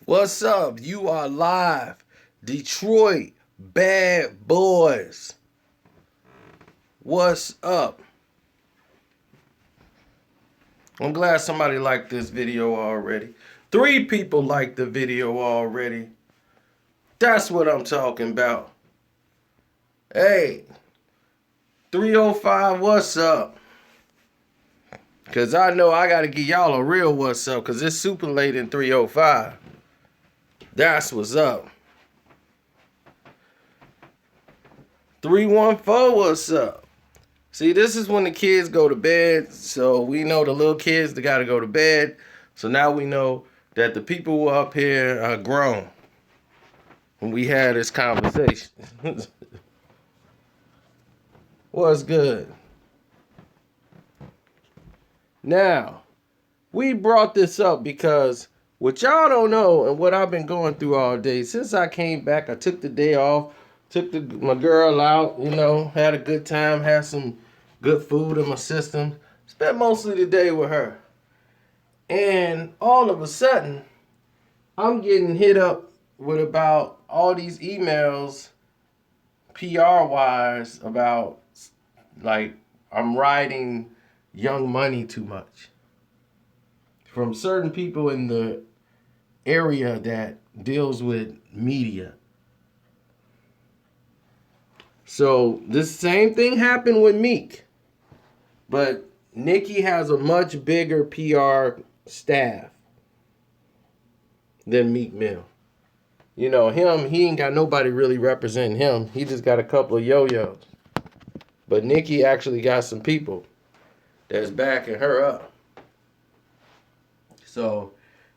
What's up? You are live. Detroit Bad Boys. What's up? I'm glad somebody liked this video already. 3 people liked the video already. That's what I'm talking about. Hey, 305, what's up? Because I know I got to give y'all a real what's up because it's super late in 305. That's what's up. 314, what's up? See, this is when the kids go to bed. So we know the little kids, they got to go to bed. So now we know that the people who are up here are grown when we had this conversation. What's good? Now, we brought this up because what y'all don't know and what I've been going through all day, since I came back, I took the day off, took my girl out, had a good time, had some good food in my system, spent mostly the day with her. And all of a sudden, I'm getting hit up with about all these emails, PR-wise, about, like, I'm riding Young Money too much. From certain people in the area that deals with media. So this same thing happened with Meek. But Nicki has a much bigger PR staff than Meek Mill. Him, he ain't got nobody really representing him. He just got a couple of yo-yos. But Nicki actually got some people that's backing her up. So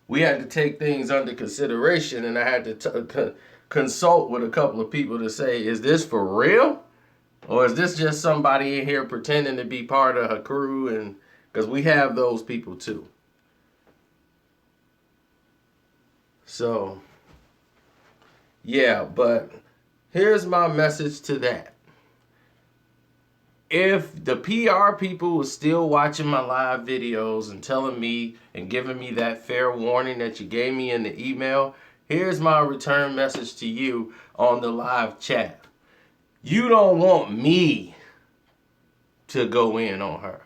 we had to take things under consideration, and I had to consult with a couple of people to say, is this for real? Or is this just somebody in here pretending to be part of her crew? And because we have those people too. So, yeah, but here's my message to that. If the PR people were still watching my live videos and telling me and giving me that fair warning that you gave me in the email, here's my return message to you on the live chat. You don't want me to go in on her.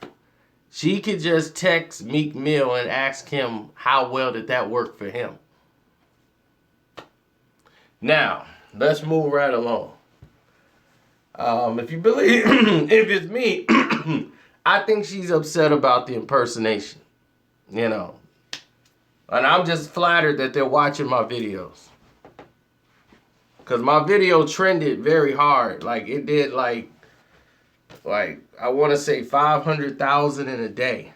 She could just text Meek Mill and ask him how well did that work for him. Now, let's move right along. If you believe, if it's me, I think she's upset about the impersonation, And I'm just flattered that they're watching my videos. Because my video trended very hard. Like, it did like I want to say 500,000 in a day.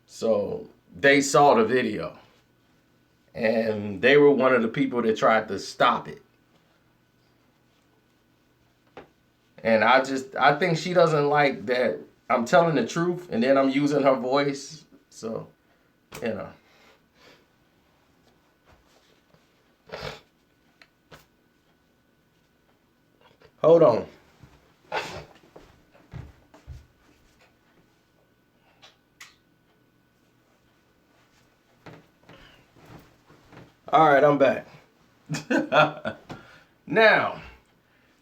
So, they saw the video. And they were one of the people that tried to stop it. And I think she doesn't like that I'm telling the truth and then I'm using her voice. So, Hold on. All right, I'm back. Now,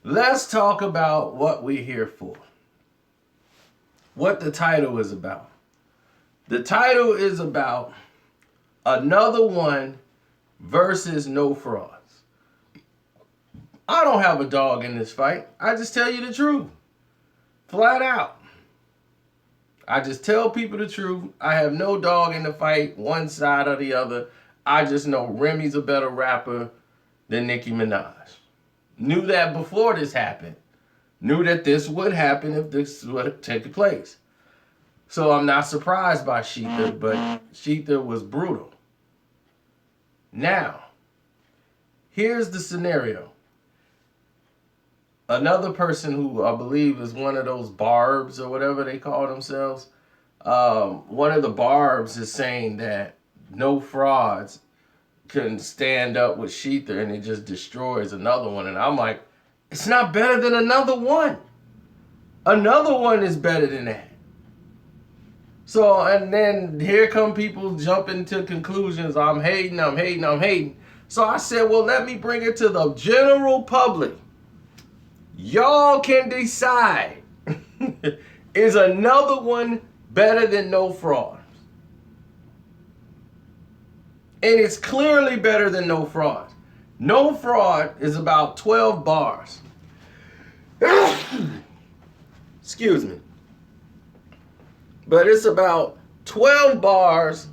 let's talk about what we're here for. What the title is about. The title is about another one versus no frauds. I don't have a dog in this fight. I just tell you the truth. Flat out. I just tell people the truth. I have no dog in the fight, one side or the other. I just know Remy's a better rapper than Nicki Minaj. Knew that before this happened. Knew that this would happen if this would take place. So I'm not surprised by Sheetha, but Sheetha was brutal. Now, here's the scenario. Another person who I believe is one of those barbs or whatever they call themselves, one of the barbs is saying that no frauds can stand up with Sheetha and it just destroys another one. And I'm like, it's not better than another one. Another one is better than that. So, and then here come people jumping to conclusions. I'm hating. So I said, well, let me bring it to the general public. Y'all can decide. Is another one better than No Fraud? And it's clearly better than No Fraud. No Fraud is about 12 bars. Excuse me. But it's about 12 bars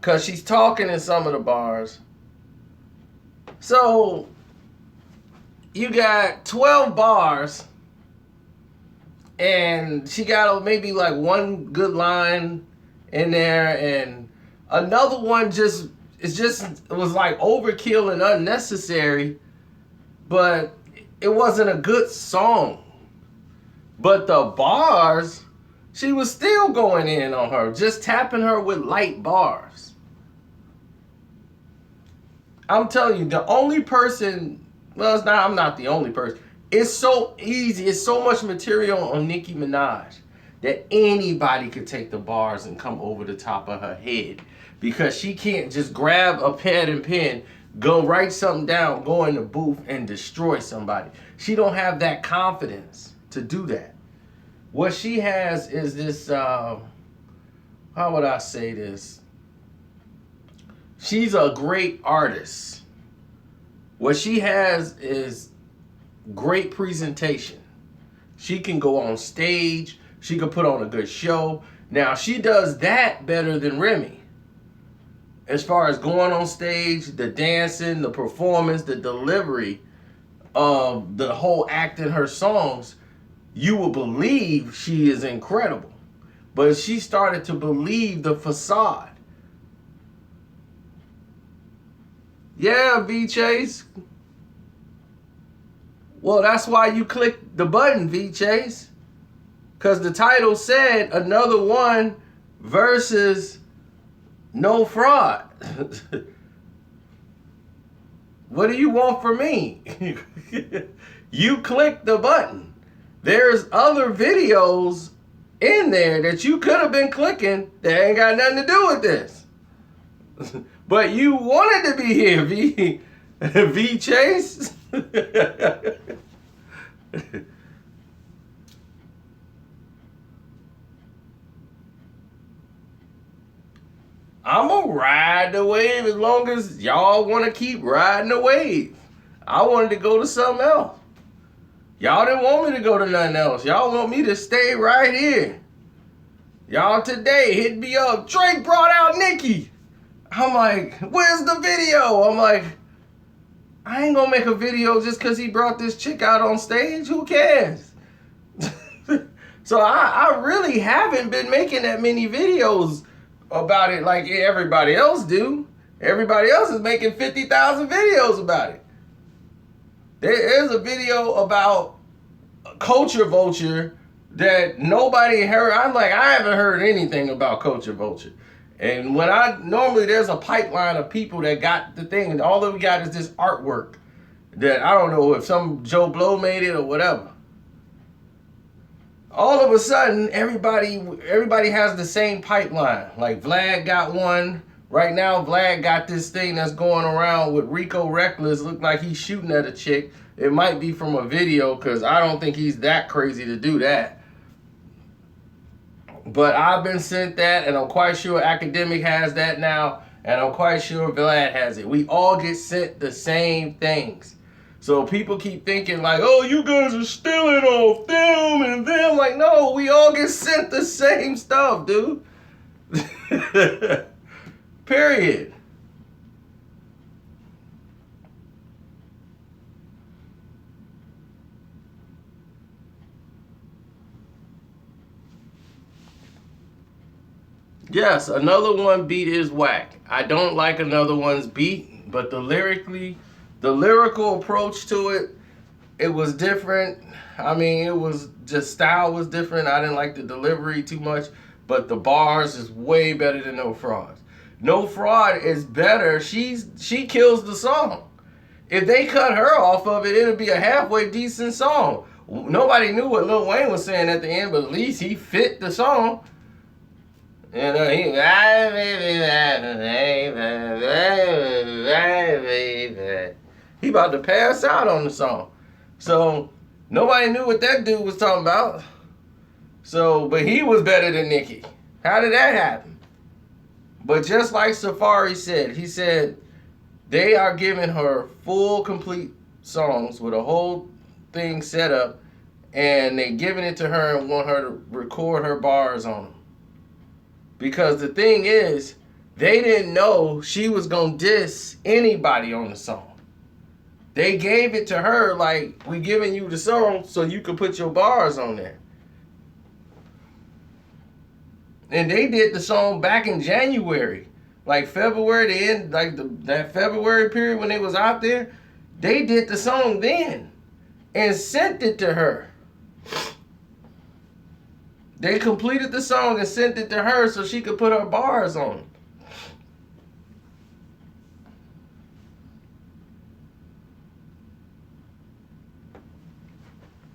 because she's talking in some of the bars. So you got 12 bars and she got maybe like one good line in there, and another one it was like overkill and unnecessary, but it wasn't a good song. But the bars, she was still going in on her, just tapping her with light bars. I'm telling you, the only person, well, it's not, I'm not the only person. It's so easy, it's so much material on Nicki Minaj that anybody could take the bars and come over the top of her head, because she can't just grab a pad and pen, go write something down, go in the booth and destroy somebody. She don't have that confidence to do that. What she has is this, how would I say this? She's a great artist. What she has is great presentation. She can go on stage. She can put on a good show. Now, she does that better than Remy. As far as going on stage, the dancing, the performance, the delivery of the whole act in her songs, you will believe she is incredible. But she started to believe the facade. Yeah, V Chase. Well, that's why you click the button, V Chase. Because the title said another one versus No Fraud. What do you want from me? You click the button. There's other videos in there that you could have been clicking that ain't got nothing to do with this. But you wanted to be here, V Chase. I'm gonna ride the wave as long as y'all want to keep riding the wave. I wanted to go to something else. Y'all didn't want me to go to nothing else. Y'all want me to stay right here. Y'all today hit me up. Drake brought out Nicki. I'm like, where's the video? I'm like, I ain't gonna make a video just because he brought this chick out on stage. Who cares? So I really haven't been making that many videos about it like everybody else do. Everybody else is making 50,000 videos about it. There's a video about Culture Vulture that nobody heard. I'm like, I haven't heard anything about Culture Vulture. And when normally there's a pipeline of people that got the thing, and all that we got is this artwork that I don't know if some Joe Blow made it or whatever. All of a sudden, everybody has the same pipeline. Like Vlad got one. Right now, Vlad got this thing that's going around with Rico Reckless. Look like he's shooting at a chick. It might be from a video, because I don't think he's that crazy to do that. But I've been sent that, and I'm quite sure Academic has that now, and I'm quite sure Vlad has it. We all get sent the same things. So people keep thinking like, oh, you guys are stealing off them and them. Like, no, we all get sent the same stuff, dude. Period. Yes, another one beat is whack. I don't like another one's beat, but the lyrical approach to it, it was different. I mean, it was just style was different. I didn't like the delivery too much, but the bars is way better than No Fraud. No Fraud is better. She kills the song. If they cut her off of it, it'll be a halfway decent song. Nobody knew what Lil Wayne was saying at the end, but at least he fit the song. And he about to pass out on the song. So nobody knew what that dude was talking about. So, but he was better than Nicki. How did that happen? But just like Safari said, he said they are giving her full, complete songs with a whole thing set up, and they giving it to her and want her to record her bars on them. Because the thing is, they didn't know she was going to diss anybody on the song. They gave it to her like, we giving you the song so you can put your bars on there. And they did the song back in January. Like February, the end, like that February period when they was out there. They did the song then and sent it to her. They completed the song and sent it to her so she could put her bars on it.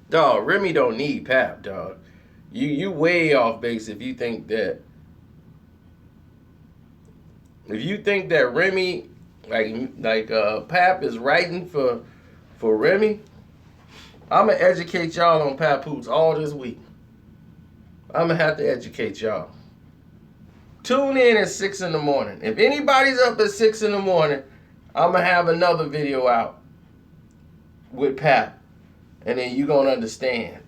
Dog, Remy don't need Pap, dog. You way off base if you think that. If you think that Remy, like Pap is writing for Remy, I'm gonna educate y'all on Papoose all this week. I'm gonna have to educate y'all. Tune in at 6 in the morning. If anybody's up at 6 in the morning, I'm gonna have another video out with Pap, and then you gonna understand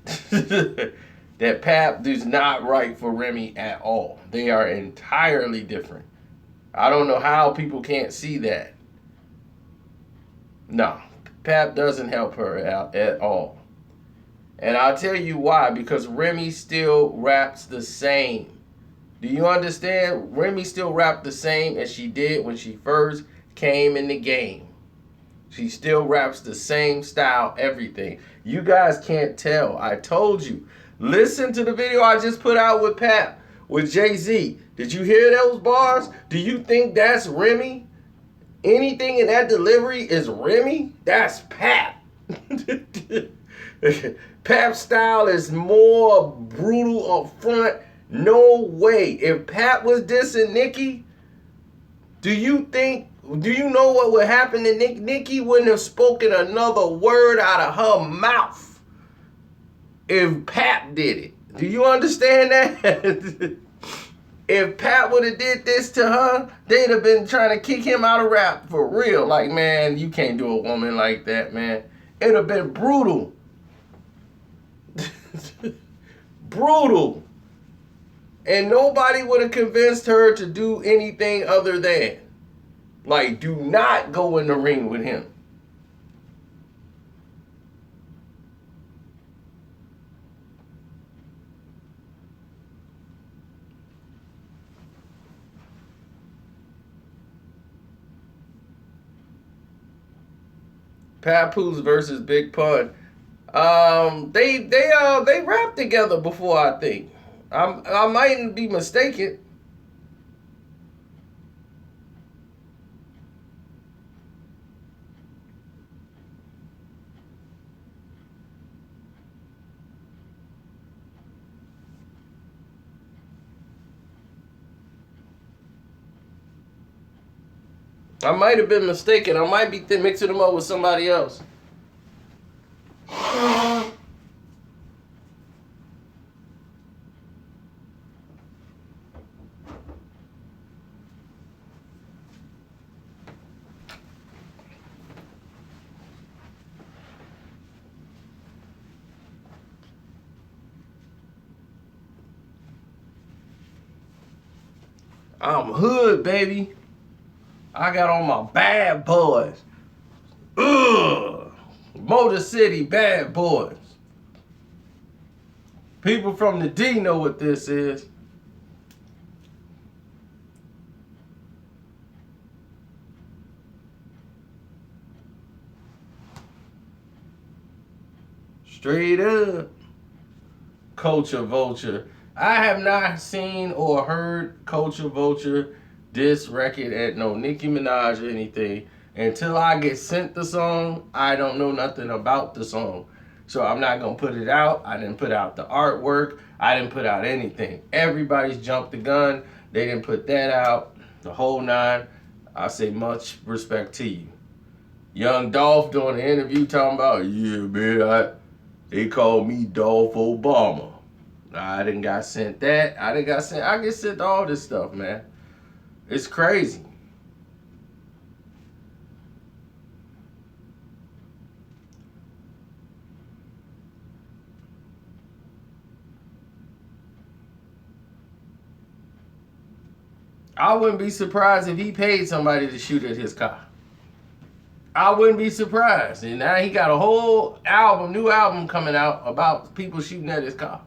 that Pap does not write for Remy at all. They are entirely different. I don't know how people can't see that. No, Pap doesn't help her out at all. And I'll tell you why. Because Remy still raps the same. Do you understand? Remy still raps the same as she did when she first came in the game. She still raps the same style, everything. You guys can't tell. I told you. Listen to the video I just put out with Pap, with Jay-Z. Did you hear those bars? Do you think that's Remy? Anything in that delivery is Remy? That's Pap. Pap's style is more brutal up front. No way. If Pap was dissing Nicki, do you know what would happen to Nicki? Nicki wouldn't have spoken another word out of her mouth if Pap did it. Do you understand that? If Pap would have did this to her, they'd have been trying to kick him out of rap for real. Like, man, you can't do a woman like that, man. It'd have been brutal. Brutal. And nobody would have convinced her to do anything other than, like, do not go in the ring with him. Papoose versus Big Pun. They rapped together before, I think. I mightn't be mistaken. I might have been mistaken. I might be mixing them up with somebody else. I'm hood, baby. I got on my bad boys. Ugh. Motor City bad boys. People from the D know what this is. Straight up. Culture Vulture. I have not seen or heard Culture Vulture diss record at no Nicki Minaj or anything. Until I get sent the song, I don't know nothing about the song. So I'm not going to put it out. I didn't put out the artwork. I didn't put out anything. Everybody's jumped the gun. They didn't put that out. The whole nine. I say much respect to you. Young Dolph doing the interview talking about, yeah, man, they called me Dolph Obama. I didn't got sent that. I get sent all this stuff, man. It's crazy. I wouldn't be surprised if he paid somebody to shoot at his car. I wouldn't be surprised. And now he got a whole new album coming out about people shooting at his car.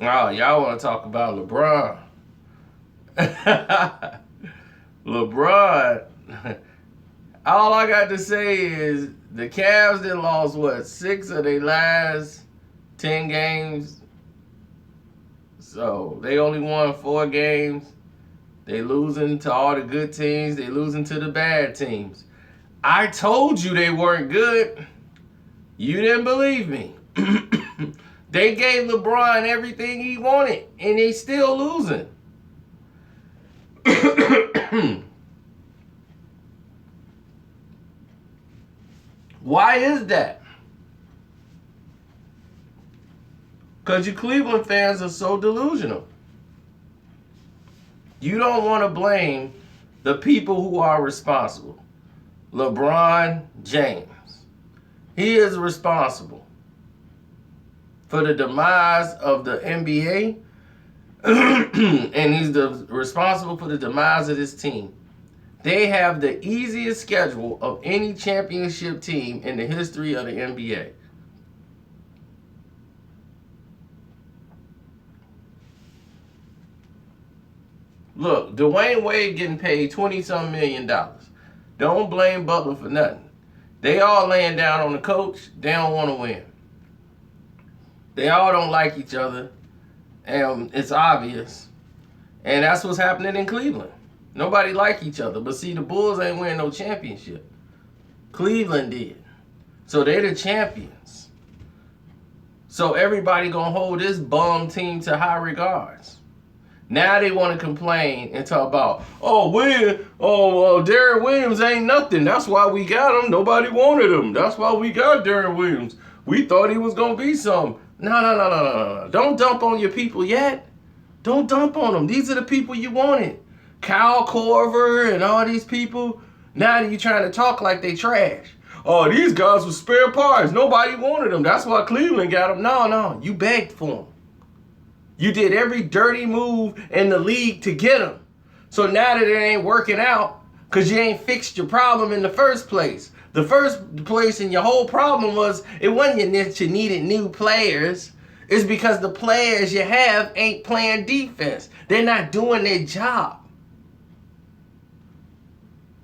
Oh, y'all want to talk about LeBron. LeBron, all I got to say is the Cavs then lost, 6 of their last 10 games? So they only won 4 games. They losing to all the good teams. They losing to the bad teams. I told you they weren't good. You didn't believe me. They gave LeBron everything he wanted, and they still losing. Why is that? Because you Cleveland fans are so delusional. You don't want to blame the people who are responsible. LeBron James. He is responsible for the demise of the NBA, and he's responsible for the demise of this team. They have the easiest schedule of any championship team in the history of the NBA. Look, Dwayne Wade getting paid $20-some million. Don't blame Butler for nothing. They all laying down on the coach. They don't want to win. They all don't like each other, and it's obvious. And that's what's happening in Cleveland. Nobody like each other. But see, the Bulls ain't winning no championship. Cleveland did. So they're the champions. So everybody gonna hold this bum team to high regards. Now they want to complain and talk about, Darren Williams ain't nothing. That's why we got him. Nobody wanted him. That's why we got Darren Williams. We thought he was gonna be something. No. Don't dump on your people yet. Don't dump on them. These are the people you wanted. Kyle Korver and all these people. Now you're trying to talk like they trash. Oh, these guys were spare parts. Nobody wanted them. That's why Cleveland got them. No. You begged for them. You did every dirty move in the league to get them. So now that it ain't working out, because you ain't fixed your problem in the first place. The first place in your whole problem was, it wasn't that you needed new players. It's because the players you have ain't playing defense. They're not doing their job.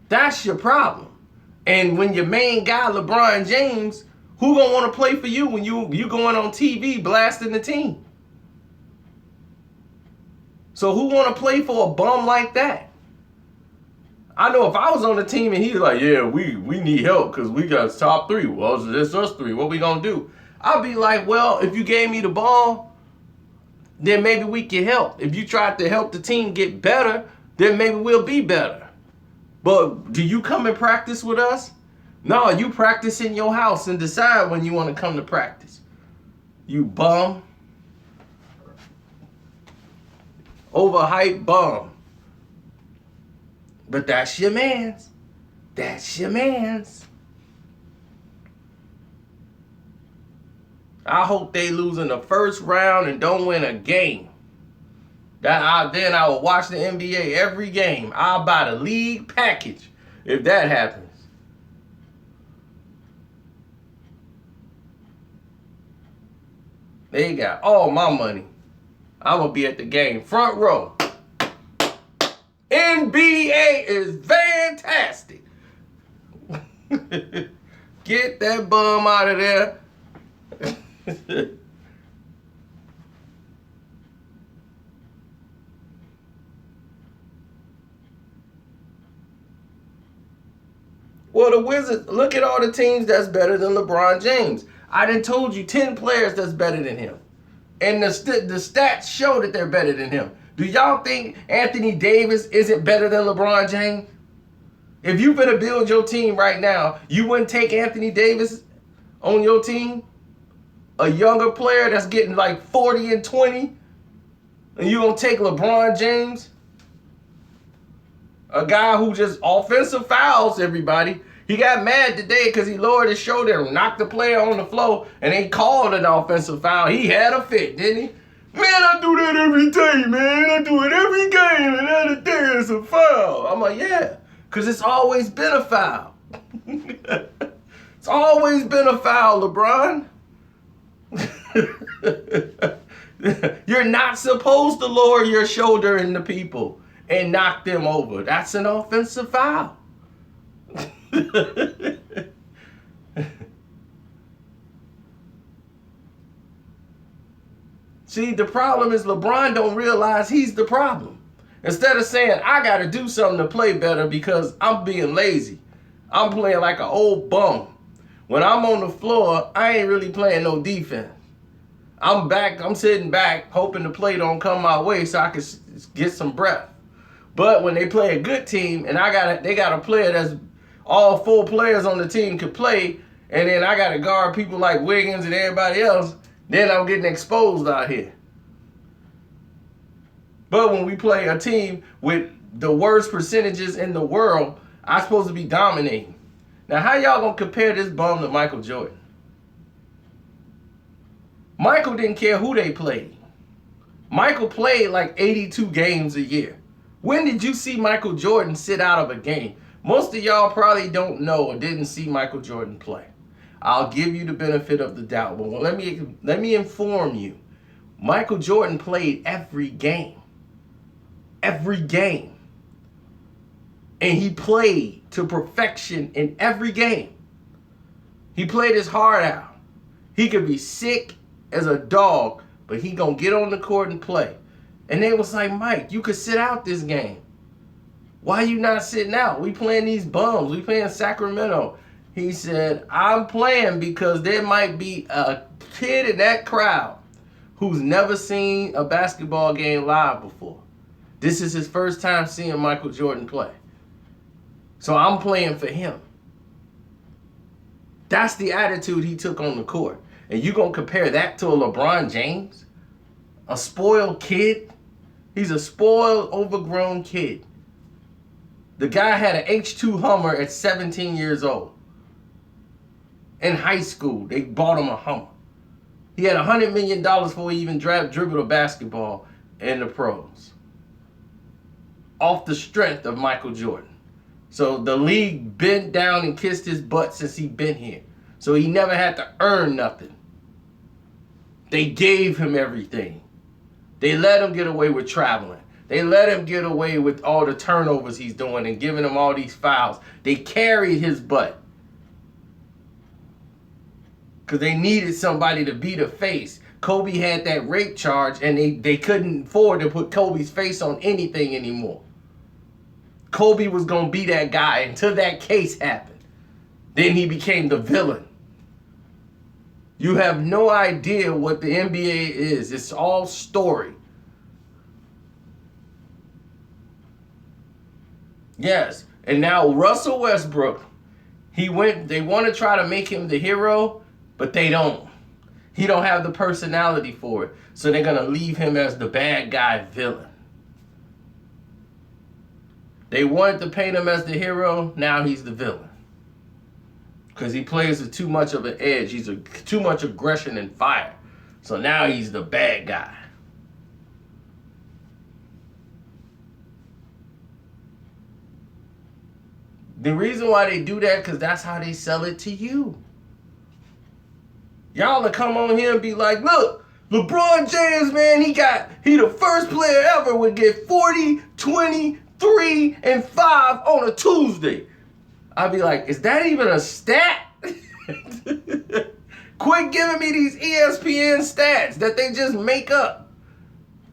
That's your problem. And when your main guy, LeBron James, who gonna want to play for you when you going on TV blasting the team? So who want to play for a bum like that? I know if I was on the team and he's like, yeah, we need help because we got top 3. Well, it's us 3. What we gonna do? I'll be like, well, if you gave me the ball, then maybe we can help. If you tried to help the team get better, then maybe we'll be better. But do you come and practice with us? No, you practice in your house and decide when you want to come to practice. You bum. Overhyped bum. But that's your man's. That's your man's. I hope they lose in the first round and don't win a game. Then I will watch the NBA every game. I'll buy the league package if that happens. They got all my money. I'm going to be at the game. Front row. NBA is fantastic. Get that bum out of there. Well, the Wizards, look at all the teams that's better than LeBron James. I done told you 10 players that's better than him. And the stats show that they're better than him. Do y'all think Anthony Davis isn't better than LeBron James? If you better build your team right now, you wouldn't take Anthony Davis on your team? A younger player that's getting like 40 and 20? And you gonna take LeBron James? A guy who just offensive fouls everybody. He got mad today because he lowered his shoulder and knocked the player on the floor and they called an offensive foul. He had a fit, didn't he? Man, I do that every day, man. I do it every game and every day it's a foul. I'm like, yeah, because it's always been a foul. It's always been a foul, LeBron. You're not supposed to lower your shoulder in the people and knock them over. That's an offensive foul. See, the problem is LeBron don't realize he's the problem. Instead of saying, I got to do something to play better because I'm being lazy. I'm playing like an old bum. When I'm on the floor, I ain't really playing no defense. I'm sitting back, hoping the play don't come my way so I can get some breath. But when they play a good team and they got a player that's all 4 players on the team can play, and then I got to guard people like Wiggins and everybody else, then I'm getting exposed out here. But when we play a team with the worst percentages in the world, I'm supposed to be dominating. Now, how y'all gonna compare this bum to Michael Jordan? Michael didn't care who they played. Michael played like 82 games a year. When did you see Michael Jordan sit out of a game? Most of y'all probably don't know or didn't see Michael Jordan play. I'll give you the benefit of the doubt, but let me inform you. Michael Jordan played every game. Every game. And he played to perfection in every game. He played his heart out. He could be sick as a dog, but he gonna get on the court and play. And they was like, Mike, you could sit out this game. Why you not sitting out? We playing these bums. We playing Sacramento. He said, I'm playing because there might be a kid in that crowd who's never seen a basketball game live before. This is his first time seeing Michael Jordan play. So I'm playing for him. That's the attitude he took on the court. And you gonna compare that to a LeBron James? A spoiled kid? He's a spoiled, overgrown kid. The guy had an H2 Hummer at 17 years old. In high school, they bought him a Hummer. He had $100 million before he even dribbled a basketball in the pros. Off the strength of Michael Jordan. So the league bent down and kissed his butt since he been here. So he never had to earn nothing. They gave him everything. They let him get away with traveling. They let him get away with all the turnovers he's doing and giving him all these fouls. They carried his butt. Because they needed somebody to be the face. Kobe had that rape charge and they couldn't afford to put Kobe's face on anything anymore. Kobe was going to be that guy until that case happened. Then he became the villain. You have no idea what the NBA is. It's all story. Yes. And now Russell Westbrook, they want to try to make him the hero, but they don't. He don't have the personality for it. So they're going to leave him as the bad guy villain. They wanted to paint him as the hero. Now he's the villain. Because he plays with too much of an edge. He's too much aggression and fire. So now he's the bad guy. The reason why they do that, because that's how they sell it to you. Y'all will come on here and be like, look, LeBron James, man, he the first player ever would get 40, 20, 3, and 5 on a Tuesday. I'd be like, is that even a stat? Quit giving me these ESPN stats that they just make up.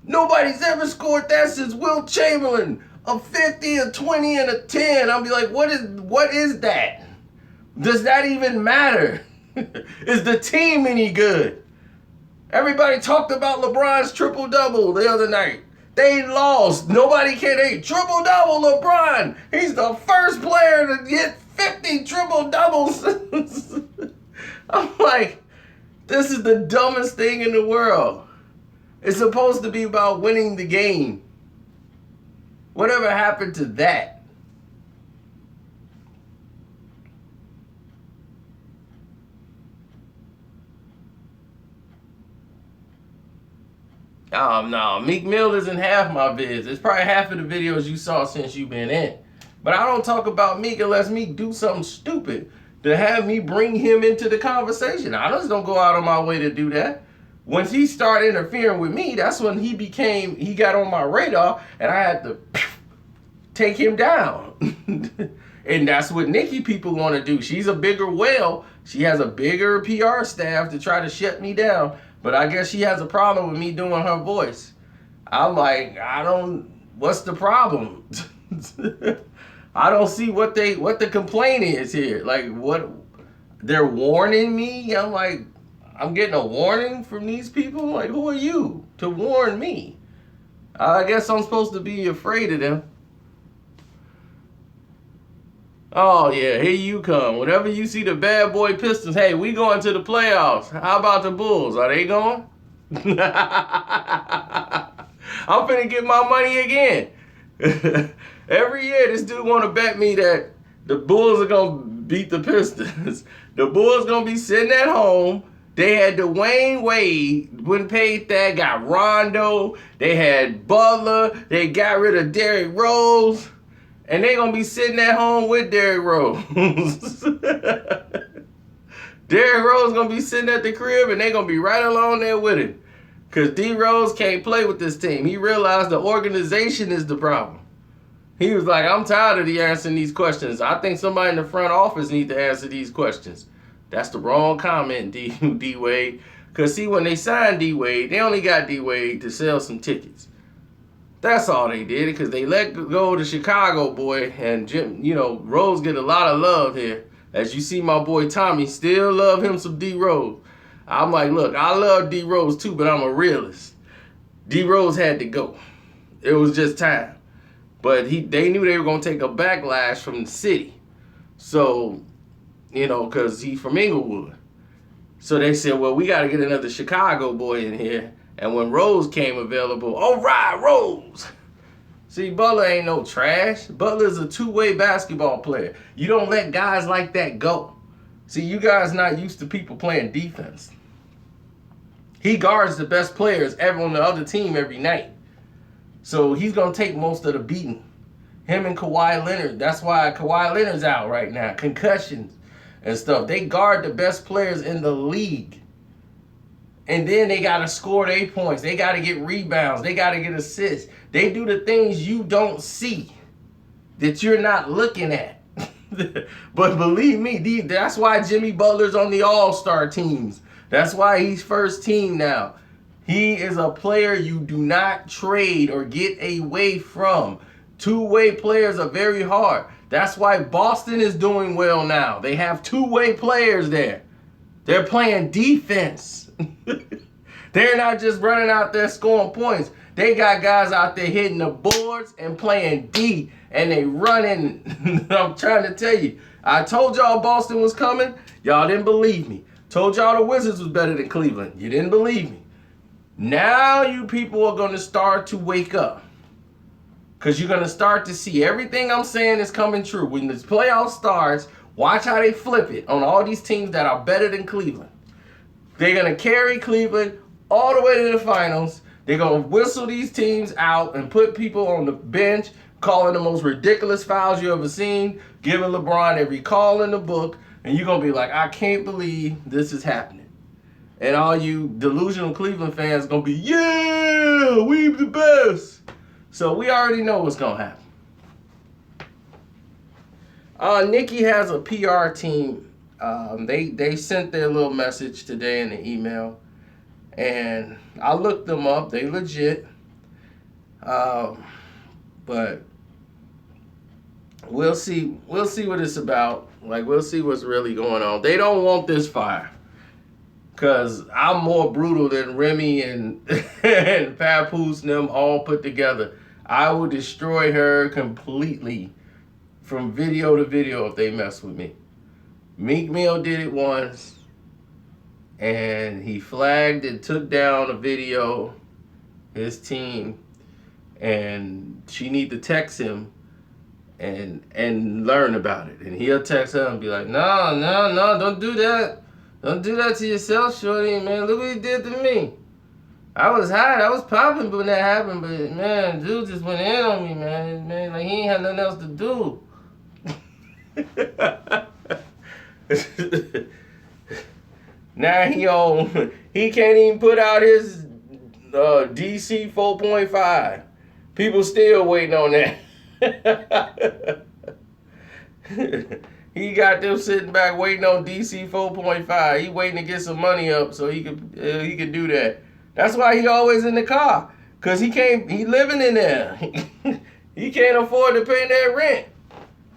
Nobody's ever scored that since Wilt Chamberlain. A 50, a 20, and a 10. I'll be like, what is that? Does that even matter? Is the team any good? Everybody talked about LeBron's triple-double the other night. They lost. Nobody can eat. Triple-double LeBron. He's the first player to get 50 triple-doubles. I'm like, this is the dumbest thing in the world. It's supposed to be about winning the game. Whatever happened to that? No, Meek Mill isn't half my vids. It's probably half of the videos you saw since you've been in. But I don't talk about Meek unless Meek do something stupid to have me bring him into the conversation. I just don't go out on my way to do that. Once he started interfering with me, that's when he got on my radar, and I had to take him down. And that's what Nicki people want to do. She's a bigger whale. She has a bigger PR staff to try to shut me down. But I guess she has a problem with me doing her voice. I'm like, what's the problem? I don't see what the complaint is here. Like, what, they're warning me? I'm like, I'm getting a warning from these people? Like, who are you to warn me? I guess I'm supposed to be afraid of them. Oh, yeah, here you come. Whenever you see the bad boy Pistons, hey, we going to the playoffs. How about the Bulls? Are they going? I'm finna get my money again. Every year, this dude want to bet me that the Bulls are going to beat the Pistons. The Bulls going to be sitting at home. They had Dwayne Wade, wouldn't pay that, got Rondo. They had Butler. They got rid of Derrick Rose. And they going to be sitting at home with Derrick Rose. Derrick Rose going to be sitting at the crib, and they going to be right along there with him. Because D. Rose can't play with this team. He realized the organization is the problem. He was like, I'm tired of answering these questions. I think somebody in the front office needs to answer these questions. That's the wrong comment, D. Wade. Because, see, when they signed D. Wade, they only got D. Wade to sell some tickets. That's all they did, because they let go of the Chicago boy, and Jim, Rose get a lot of love here. As you see, my boy Tommy still love him some D Rose. I'm like, look, I love D Rose too, but I'm a realist. D Rose had to go. It was just time. But they knew they were gonna take a backlash from the city, so because he's from Inglewood. So they said, well, we got to get another Chicago boy in here. And when Rose came available, all right, Rose. See, Butler ain't no trash. Butler's a two-way basketball player. You don't let guys like that go. See, you guys not used to people playing defense. He guards the best players ever on the other team every night. So he's going to take most of the beating. Him and Kawhi Leonard. That's why Kawhi Leonard's out right now. Concussions and stuff. They guard the best players in the league. And then they got to score their points. They got to get rebounds. They got to get assists. They do the things you don't see, that you're not looking at. But believe me, that's why Jimmy Butler's on the all-star teams. That's why he's first team now. He is a player you do not trade or get away from. Two-way players are very hard. That's why Boston is doing well now. They have two-way players there. They're playing defense. They're not just running out there scoring points. They got guys out there hitting the boards and playing D, and they running. I'm trying to tell you. I told y'all Boston was coming. Y'all didn't believe me. Told y'all the Wizards was better than Cleveland. You didn't believe me. Now you people are going to start to wake up. Because you're going to start to see everything I'm saying is coming true. When this playoff starts, watch how they flip it on all these teams that are better than Cleveland. They're going to carry Cleveland all the way to the finals. They're going to whistle these teams out and put people on the bench, calling the most ridiculous fouls you ever seen, giving LeBron every call in the book, and you're going to be like, I can't believe this is happening. And all you delusional Cleveland fans going to be, yeah, we the best. So we already know what's going to happen. Nicki has a PR team. They sent their little message today in the email, and I looked them up. They legit, but we'll see. We'll see what it's about. Like, we'll see what's really going on. They don't want this fire. Because I'm more brutal than Remy and, and Papoose and them all put together. I will destroy her completely from video to video if they mess with me. Meek Mill did it once. And he flagged and took down a video, his team. And she need to text him and learn about it. And he'll text her and be like, no, don't do that. Don't do that to yourself, shorty, man. Look what he did to me. I was hot. I was popping when that happened, but, man, dude just went in on me, man. Man, like, he ain't had nothing else to do. Now he can't even put out his DC 4.5. People still waiting on that. He got them sitting back waiting on DC 4.5. He waiting to get some money up so he could do that. That's why he always in the car. Cause he living in there. He can't afford to pay that rent.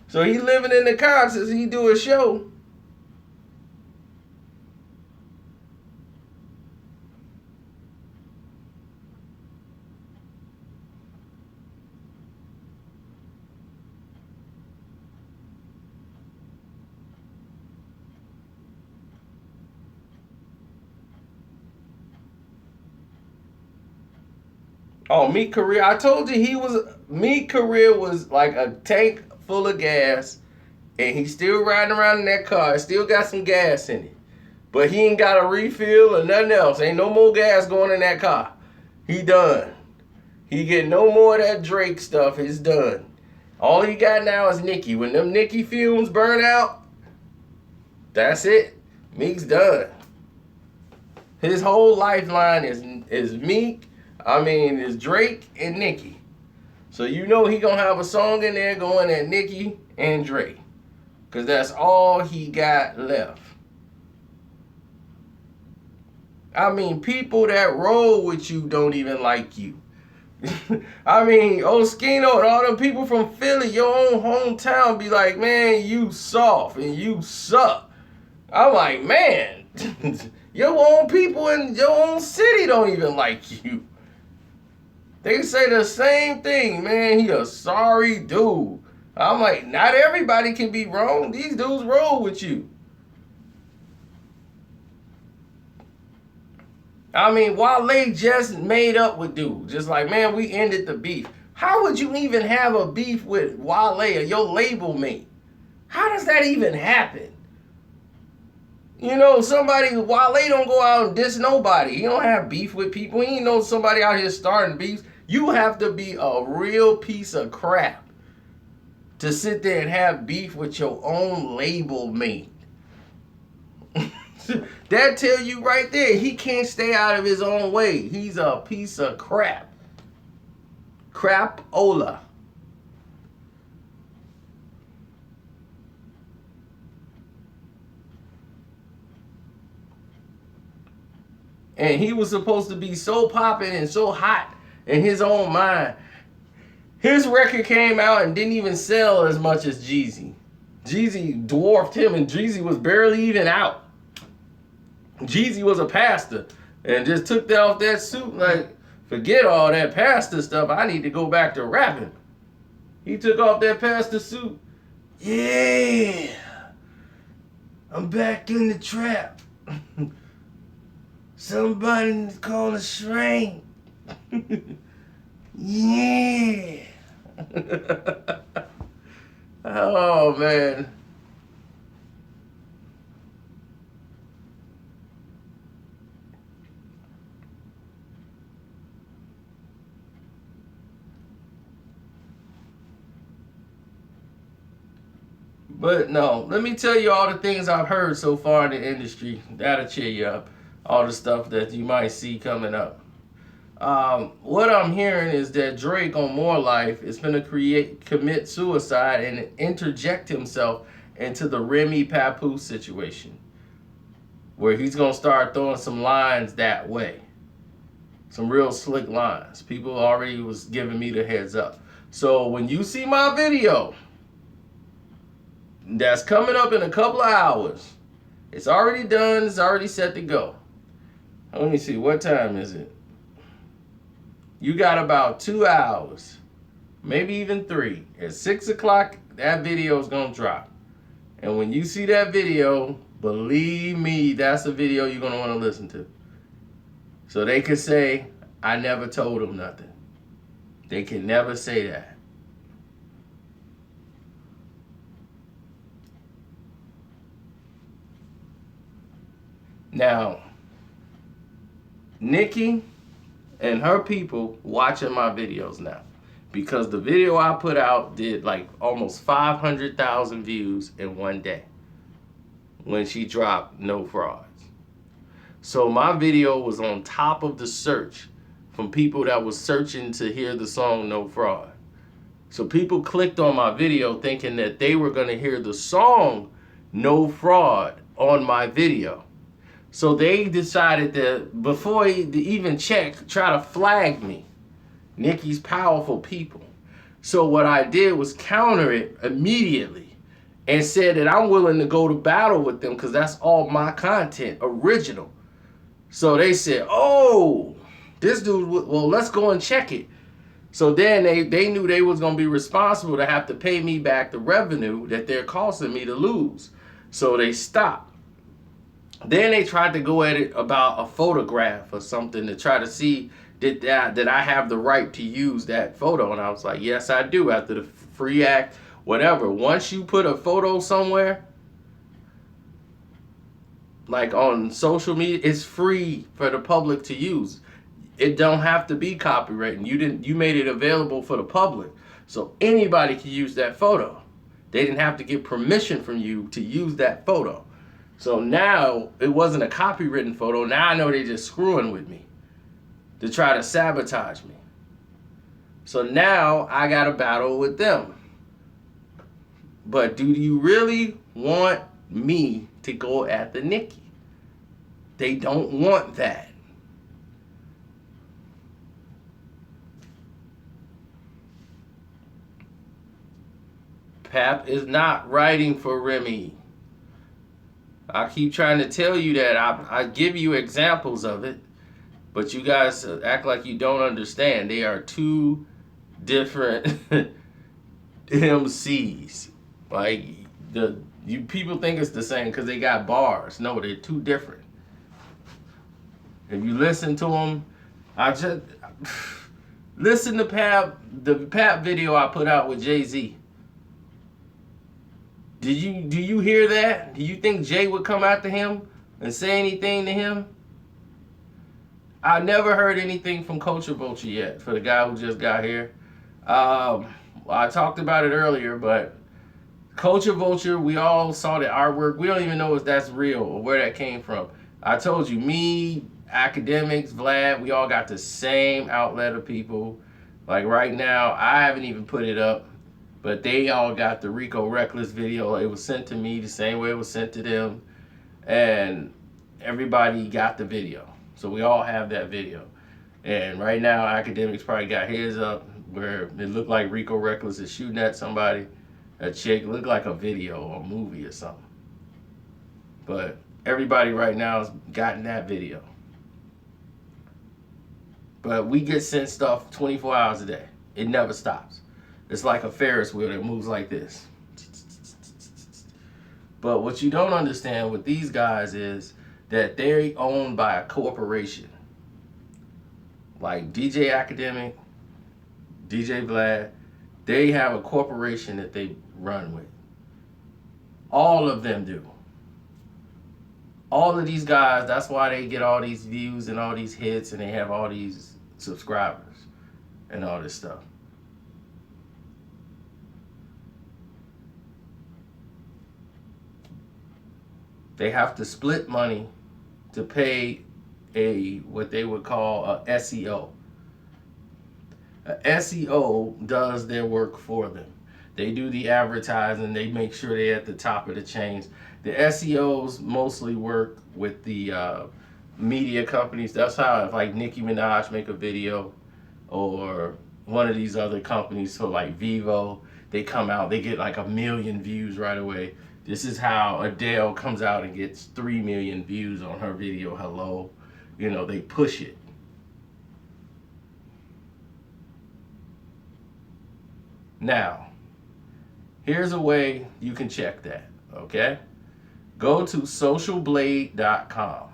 So he living in the car since he do a show. Oh, Meek career. I told you Meek career was like a tank full of gas, and he's still riding around in that car. It still got some gas in it. But he ain't got a refill or nothing else. Ain't no more gas going in that car. He done. He get no more of that Drake stuff. It's done. All he got now is Nicki. When them Nicki fumes burn out, that's it. Meek's done. His whole lifeline is Meek. Is Drake and Nicki. So you know he gonna have a song in there going at Nicki and Drake. Because that's all he got left. People that roll with you don't even like you. Oskino and all them people from Philly, your own hometown, be like, man, you soft and you suck. I'm like, man, your own people in your own city don't even like you. They say the same thing, man. He a sorry dude. I'm like, not everybody can be wrong. These dudes roll with you. Wale just made up with dudes. Just like, man, we ended the beef. How would you even have a beef with Wale or your label mate? How does that even happen? Wale don't go out and diss nobody. He don't have beef with people. He ain't know somebody out here starting beefs. You have to be a real piece of crap to sit there and have beef with your own label mate. That tell you right there, he can't stay out of his own way. He's a piece of crap. Crap-ola. And he was supposed to be so popping and so hot in his own mind. His record came out and didn't even sell as much as Jeezy. Jeezy dwarfed him, and Jeezy was barely even out. Jeezy was a pastor and just took that off that suit like, forget all that pastor stuff. I need to go back to rapping. He took off that pastor suit. Yeah, I'm back in the trap. Somebody call a shrink. Yeah. Oh, man. But no, let me tell you all the things I've heard so far in the industry. That'll cheer you up. All the stuff that you might see coming up. What I'm hearing is that Drake on More Life is going to commit suicide and interject himself into the Remy Papoose situation, where he's going to start throwing some lines that way. Some real slick lines. People already was giving me the heads up. So when you see my video, that's coming up in a couple of hours. It's already done. It's already set to go. Let me see. What time is it? You got about 2 hours, maybe even 3. At 6 o'clock, that video is going to drop. And when you see that video, believe me, that's a video you're going to want to listen to. So they can say, I never told them nothing. They can never say that. Now, Nicki and her people watching my videos now, because the video I put out did like almost 500,000 views in one day when she dropped No Frauds. So my video was on top of the search from people that was searching to hear the song No Fraud. So people clicked on my video thinking that they were going to hear the song No Fraud on my video. So they decided that before they even check, try to flag me. Nicki's powerful people. So what I did was counter it immediately and said that I'm willing to go to battle with them because that's all my content, original. So they said, oh, this dude, well, let's go and check it. So then they knew they was going to be responsible to have to pay me back the revenue that they're costing me to lose. So they stopped. Then they tried to go at it about a photograph or something to try to see that I have the right to use that photo. And I was like, yes, I do, after the free act, whatever. Once you put a photo somewhere, like on social media, it's free for the public to use. It don't have to be copyrighted. You made it available for the public. So anybody can use that photo. They didn't have to get permission from you to use that photo. So now it wasn't a copywritten photo. Now I know they're just screwing with me to try to sabotage me. So now I got to battle with them. But do you really want me to go after Nicki? They don't want that. Pap is not writing for Remy. I keep trying to tell you that. I give you examples of it, but you guys act like you don't understand. They are two different MCs. Like, you people think it's the same because they got bars. No, they're two different. If you listen to them, listen to the Pap video I put out with Jay-Z. Do you hear that? Do you think Jay would come after him and say anything to him? I never heard anything from Culture Vulture yet, for the guy who just got here. I talked about it earlier, but Culture Vulture, we all saw the artwork. We don't even know if that's real or where that came from. I told you, me, Academics, Vlad, we all got the same outlet of people. Like right now, I haven't even put it up. But they all got the Rico Reckless video. It was sent to me the same way it was sent to them. And everybody got the video. So we all have that video. And right now, Academics probably got his up where it looked like Rico Reckless is shooting at somebody. A chick, looked like a video or a movie or something. But everybody right now has gotten that video. But we get sent stuff 24 hours a day. It never stops. It's like a Ferris wheel that moves like this. But what you don't understand with these guys is that they're owned by a corporation. Like DJ Academic, DJ Vlad, they have a corporation that they run with. All of them do. All of these guys, that's why they get all these views and all these hits and they have all these subscribers and all this stuff. They have to split money to pay what they would call a SEO. A SEO does their work for them. They do the advertising. They make sure they're at the top of the chains. The SEOs mostly work with the media companies. That's how, if like Nicki Minaj make a video or one of these other companies, so like Vivo, they come out, they get like 1 million views right away. This is how Adele comes out and gets 3 million views on her video, Hello. You know, they push it. Now, here's a way you can check that, okay? Go to socialblade.com.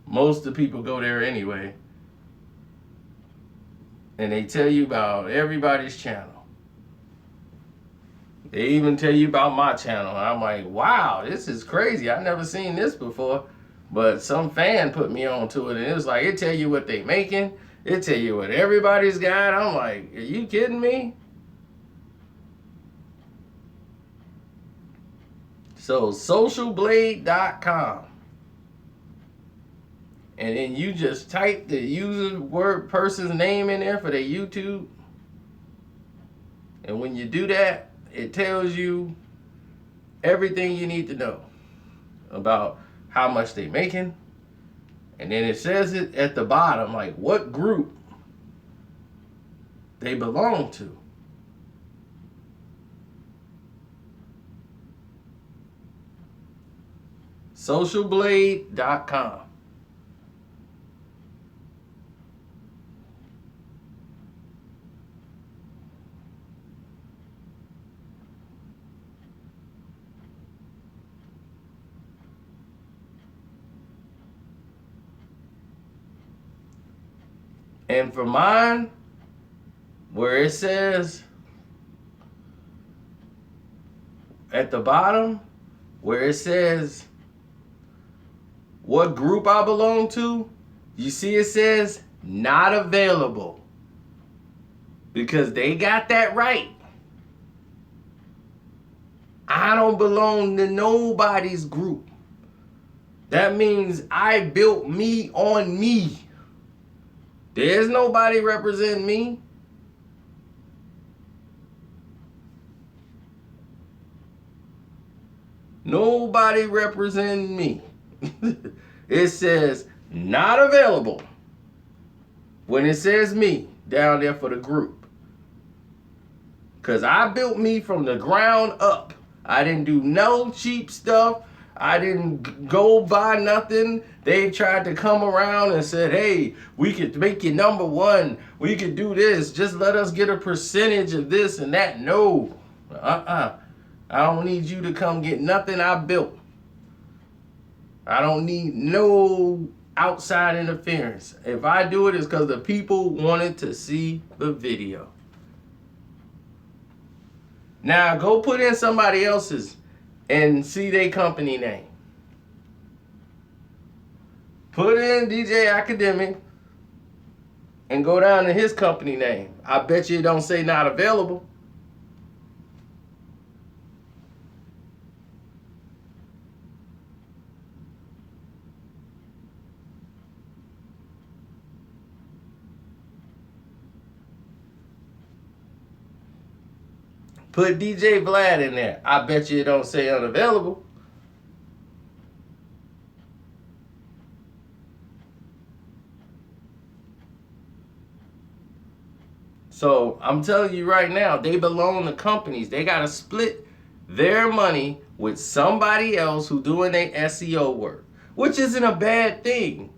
Most of the people go there anyway. And they tell you about everybody's channel. They even tell you about my channel. And I'm like, wow, this is crazy. I've never seen this before. But some fan put me onto it, and it was like, it tell you what they making. It tell you what everybody's got. I'm like, are you kidding me? So, socialblade.com. And then you just type the user word person's name in there for their YouTube. And when you do that, it tells you everything you need to know about how much they making. And then it says it at the bottom, like what group they belong to. Socialblade.com. And for mine, where it says at the bottom, where it says what group I belong to, you see it says not available. Because they got that right. I don't belong to nobody's group. That means I built me on me. There's nobody representing me. Nobody representing me. It says not available when it says me down there for the group. Because I built me from the ground up. I didn't do no cheap stuff. I didn't go buy nothing. They tried to come around and said, hey, we could make you #1. We could do this. Just let us get a percentage of this and that. No. I don't need you to come get nothing I built. I don't need no outside interference. If I do it, it's because the people wanted to see the video. Now, go put in somebody else's and see their company name. Put in DJ Academic and go down to his company name. I bet you it don't say not available. Put DJ Vlad in there. I bet you it don't say unavailable. So I'm telling you right now, they belong to companies. They got to split their money with somebody else who doing their SEO work, which isn't a bad thing.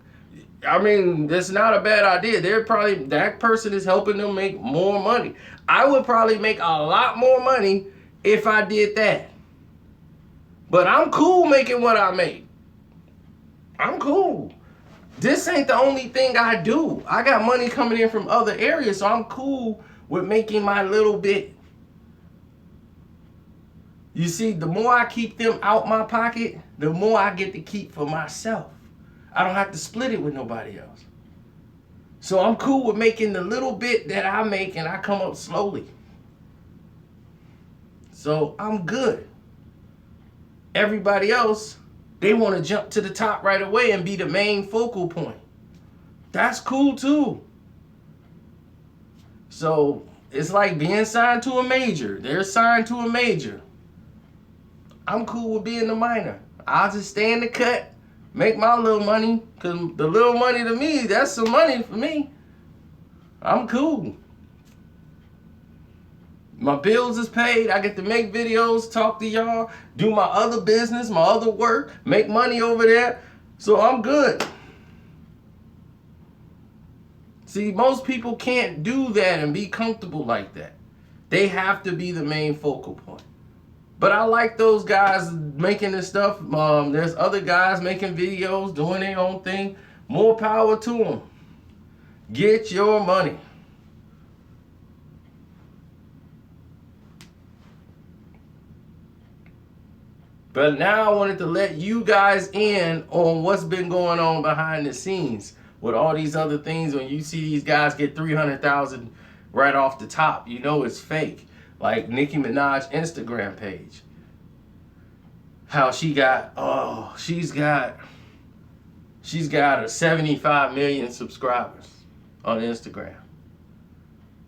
I mean, that's not a bad idea. They're probably, that person is helping them make more money. I would probably make a lot more money if I did that. But I'm cool making what I make. I'm cool. This ain't the only thing I do. I got money coming in from other areas, so I'm cool with making my little bit. You see, the more I keep them out my pocket, the more I get to keep for myself. I don't have to split it with nobody else. So I'm cool with making the little bit that I make, and I come up slowly. So I'm good. Everybody else, they want to jump to the top right away and be the main focal point. That's cool too. So it's like being signed to a major. They're signed to a major. I'm cool with being the minor. I'll just stay in the cut. Make my little money, because the little money to me, that's some money for me. I'm cool. My bills is paid. I get to make videos, talk to y'all, do my other business, my other work, make money over there. So I'm good. See, most people can't do that and be comfortable like that. They have to be the main focal point. But I like those guys making this stuff. There's other guys making videos, doing their own thing. More power to them. Get your money. But now I wanted to let you guys in on what's been going on behind the scenes with all these other things. When you see these guys get 300,000 right off the top, you know it's fake. Like Nicki Minaj Instagram page. How she's got a 75 million subscribers on Instagram.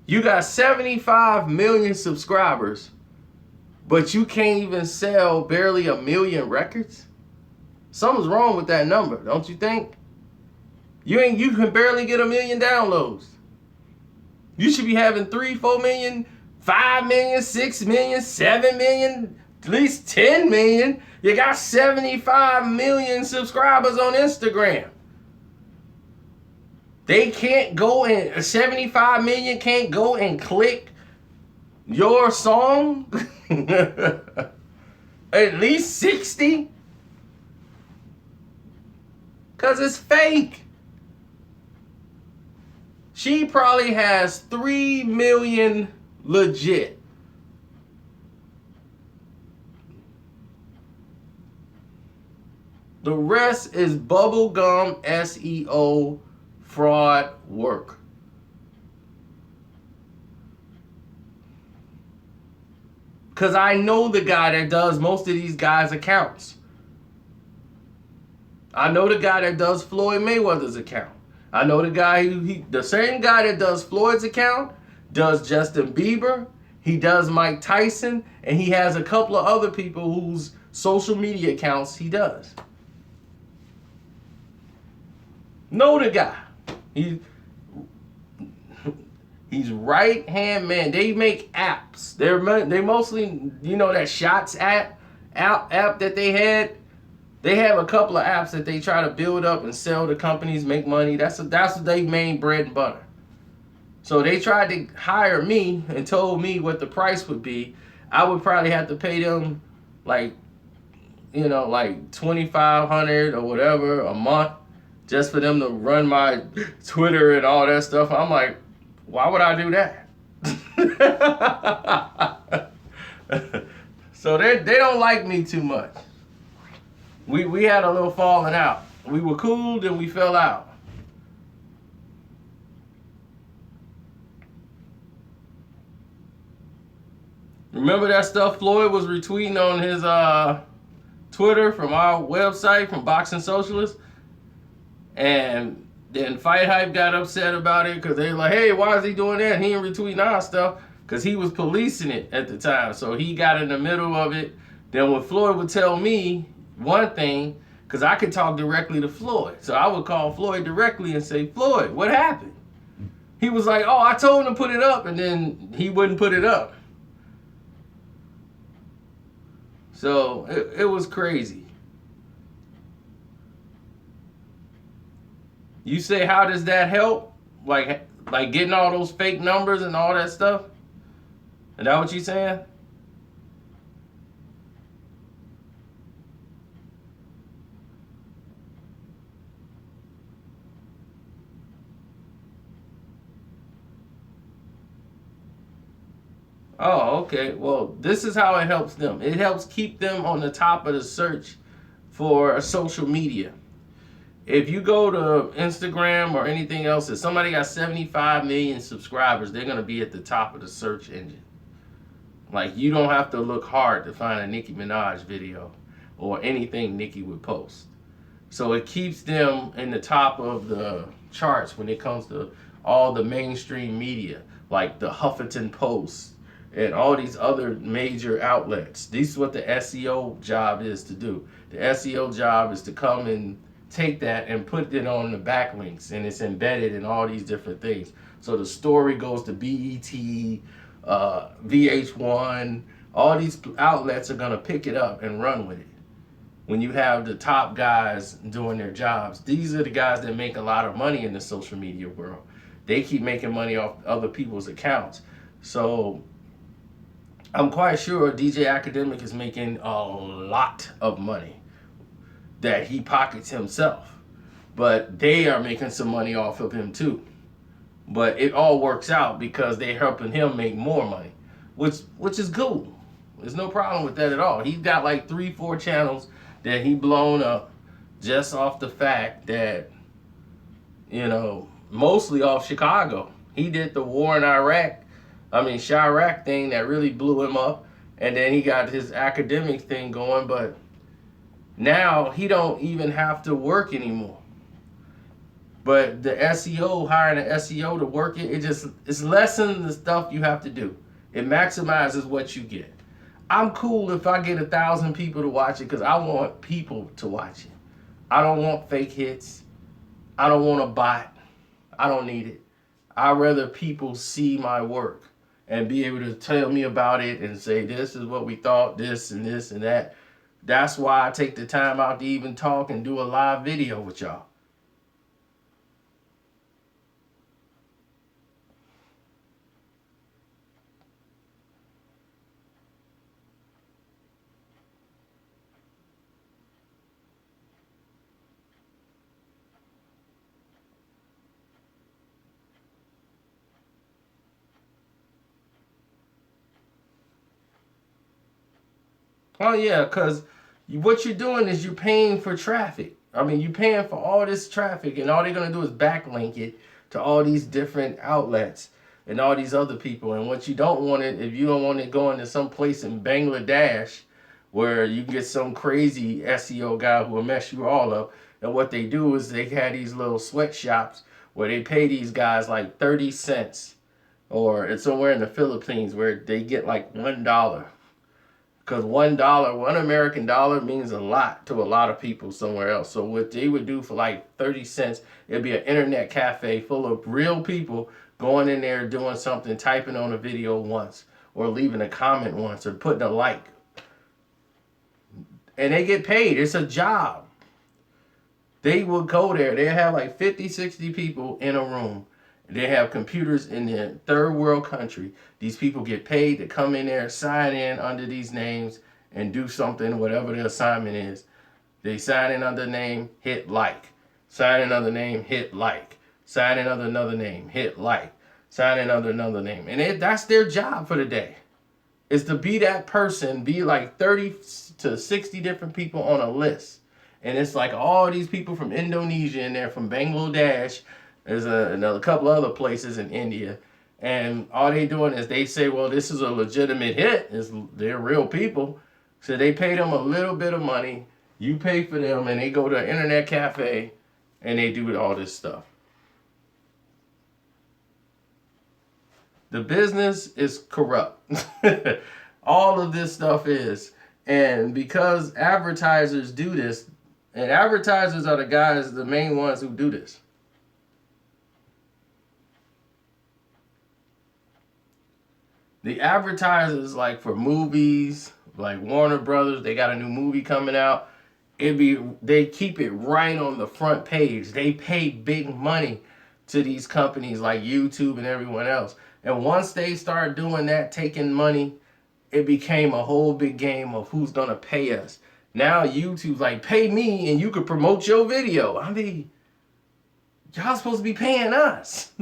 You got 75 million subscribers, but you can't even sell barely 1 million records? Something's wrong with that number, don't you think? You can barely get 1 million downloads. You should be having 3, 4 million, 5 million, 6 million, 7 million, at least 10 million. You got 75 million subscribers on Instagram. They can't go and 75 million can't go and click your song. At least 60. Cause it's fake. She probably has 3 million legit. The rest is bubblegum SEO fraud work. Because I know the guy that does most of these guys' accounts. I know the guy that does Floyd Mayweather's account. I know the guy the same guy that does Floyd's account does Justin Bieber. He does Mike Tyson, and he has a couple of other people whose social media accounts he does. Know the guy. He's right hand man. They make apps. They mostly, you know, that Shots app that they had. They have a couple of apps that they try to build up and sell to companies, make money. That's what they main bread and butter. So they tried to hire me and told me what the price would be. I would probably have to pay them like $2,500 or whatever a month just for them to run my Twitter and all that stuff. I'm like, why would I do that? So they don't like me too much. We had a little falling out. We were cool, then we fell out. Remember that stuff Floyd was retweeting on his Twitter from our website, from Boxing Socialist? And then Fight Hype got upset about it because they were like, hey, why is he doing that? He ain't retweeting our stuff, because he was policing it at the time. So he got in the middle of it. Then when Floyd would tell me one thing, because I could talk directly to Floyd. So I would call Floyd directly and say, Floyd, what happened? He was like, oh, I told him to put it up, and then he wouldn't put it up. So it was crazy. You say, how does that help? Like getting all those fake numbers and all that stuff? Is that what you saying? Oh, okay. Well, this is how it helps them. It helps keep them on the top of the search for social media. If you go to Instagram or anything else, if somebody got 75 million subscribers, they're going to be at the top of the search engine. Like, you don't have to look hard to find a Nicki Minaj video or anything Nicki would post. So it keeps them in the top of the charts when it comes to all the mainstream media, like the Huffington Post and all these other major outlets. This is what the SEO job is to do. The SEO job is to come and take that and put it on the backlinks, and it's embedded in all these different things. So the story goes to BET, VH1, all these outlets are gonna pick it up and run with it. When you have the top guys doing their jobs, these are the guys that make a lot of money in the social media world. They keep making money off other people's accounts. So I'm quite sure DJ Academic is making a lot of money that he pockets himself. But they are making some money off of him too. But it all works out because they're helping him make more money, which is cool. There's no problem with that at all. He's got like 3, 4 channels that he blown up just off the fact that, mostly off Chicago. He did the war in Chirac thing that really blew him up, and then he got his academic thing going, but now he don't even have to work anymore. But the SEO, hiring an SEO to work it's lessens the stuff you have to do. It maximizes what you get. I'm cool if I get 1,000 people to watch it because I want people to watch it. I don't want fake hits. I don't want a bot. I don't need it. I'd rather people see my work and be able to tell me about it and say, this is what we thought, this and this and that. That's why I take the time out to even talk and do a live video with y'all. Oh yeah, because what you're doing is you're paying for traffic. You're paying for all this traffic, and all they're gonna do is backlink it to all these different outlets and all these other people. And what you don't want it, if you don't want it going to some place in Bangladesh where you get some crazy SEO guy who will mess you all up. And what they do is they have these little sweatshops where they pay these guys like 30 cents, or it's somewhere in the Philippines where they get like $1. Because $1, $1 American means a lot to a lot of people somewhere else. So what they would do for like 30 cents, it'd be an internet cafe full of real people going in there doing something, typing on a video once, or leaving a comment once, or putting a like. And they get paid. It's a job. They will go there. They have like 50, 60 people in a room. They have computers in the third world country. These people get paid to come in there, sign in under these names, and do something, whatever the assignment is. They sign in under name, hit like. Sign in under name, hit like. Sign in under another name, hit like. Sign in under another name. And that's their job for the day. Is to be that person, be like 30 to 60 different people on a list. And it's like all these people from Indonesia in there, from Bangladesh. There's another couple other places in India. And all they doing is they say, well, this is a legitimate hit. They're real people. So they pay them a little bit of money. You pay for them, and they go to an internet cafe, and they do all this stuff. The business is corrupt. All of this stuff is. And because advertisers do this, and advertisers are the main ones who do this. The advertisers, like for movies, like Warner Brothers, they got a new movie coming out. They keep it right on the front page. They pay big money to these companies like YouTube and everyone else. And once they start doing that, taking money, it became a whole big game of who's gonna pay us. Now YouTube's like, pay me and you could promote your video. Y'all supposed to be paying us.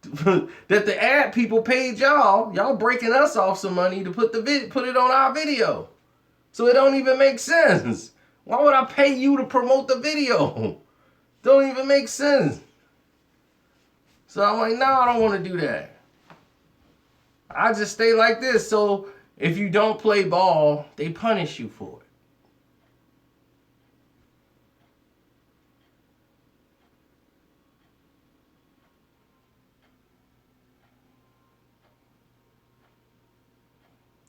That the ad people paid y'all breaking us off some money to put it on our video. So it don't even make sense. Why would I pay you to promote the video? Don't even make sense. So I'm like, no, I don't want to do that. I just stay like this. So if you don't play ball, they punish you for it.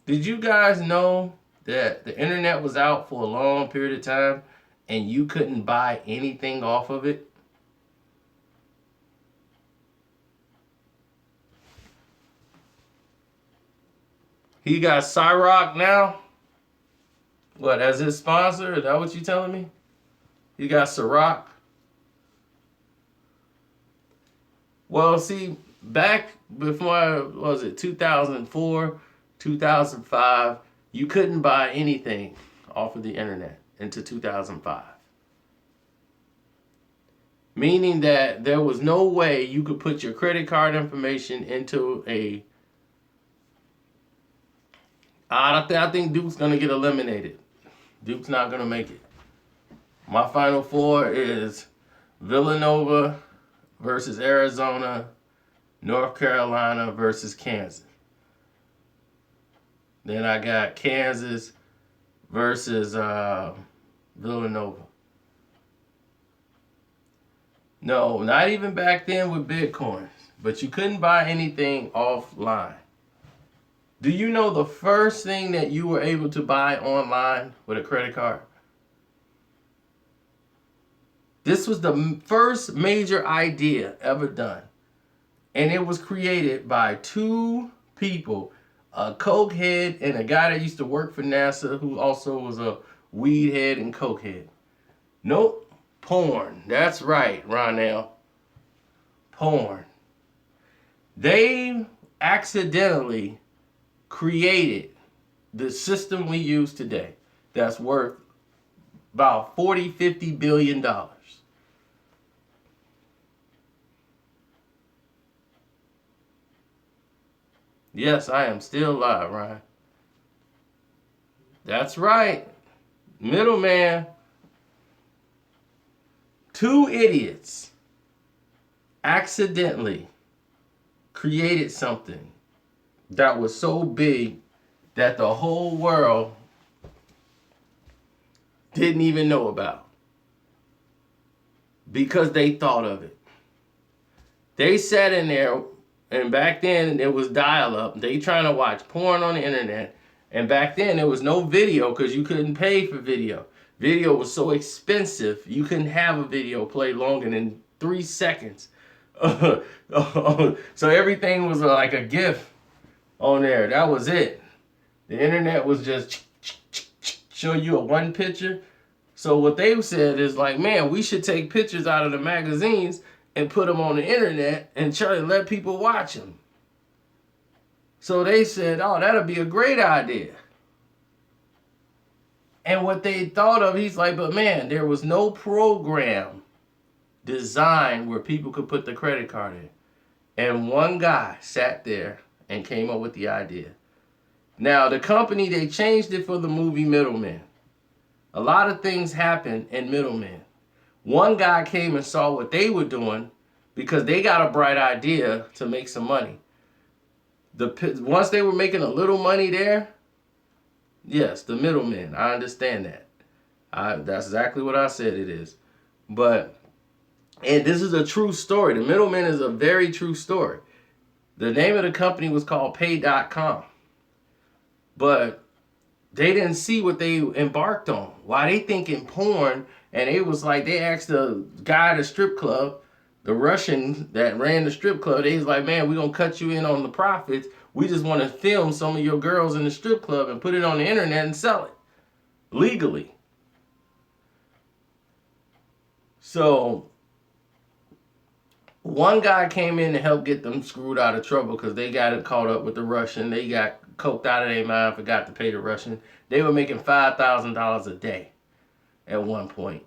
Did you guys know that the internet was out for a long period of time and you couldn't buy anything off of it? He got Cyrock now. What, as his sponsor? Is that what you telling me? He got Ciroc. Well, see, back before, what was it, 2004, 2005, you couldn't buy anything off of the internet into 2005. Meaning that there was no way you could put your credit card information into a... I think Duke's going to get eliminated. Duke's not going to make it. My final four is Villanova versus Arizona, North Carolina versus Kansas. Then I got Kansas versus Villanova. No, not even back then with Bitcoin. But you couldn't buy anything offline. Do you know the first thing that you were able to buy online with a credit card? This was the first major idea ever done. And it was created by two people, a coke head and a guy that used to work for NASA who also was a weed head and coke head. Nope, porn. That's right, Ronell. Porn. They accidentally created the system we use today that's worth about $40-50 billion. Yes, I am still alive, Ryan. That's right. Middleman. Two idiots accidentally created something that was so big that the whole world didn't even know about because they thought of it. They sat in there, and back then it was dial-up. They trying to watch porn on the internet, and back then there was no video because you couldn't pay for video. Video was so expensive, you couldn't have a video play longer than 3 seconds. So everything was like a GIF on there. That was it. The internet was just show you a one picture. So what they said is like, man, we should take pictures out of the magazines and put them on the internet and try to let people watch them. So they said, oh, that'll be a great idea. And what they thought of, he's like, but man, there was no program designed where people could put the credit card in. And one guy sat there and came up with the idea. Now, the company, they changed it for the movie Middleman. A lot of things happen in Middleman. One guy came and saw what they were doing because they got a bright idea to make some money. Once they were making a little money there, yes, the middleman, I understand that. That's exactly what I said it is. But, and this is a true story. The middleman is a very true story. The name of the company was called Pay.com. But they didn't see what they embarked on. Why they thinking porn, and it was like, they asked the guy at the strip club, the Russian that ran the strip club, they was like, man, we're going to cut you in on the profits. We just want to film some of your girls in the strip club and put it on the internet and sell it legally. So one guy came in to help get them screwed out of trouble because they got it caught up with the Russian. They got coked out of their mind, forgot to pay the Russian. They were making $5,000 a day at one point.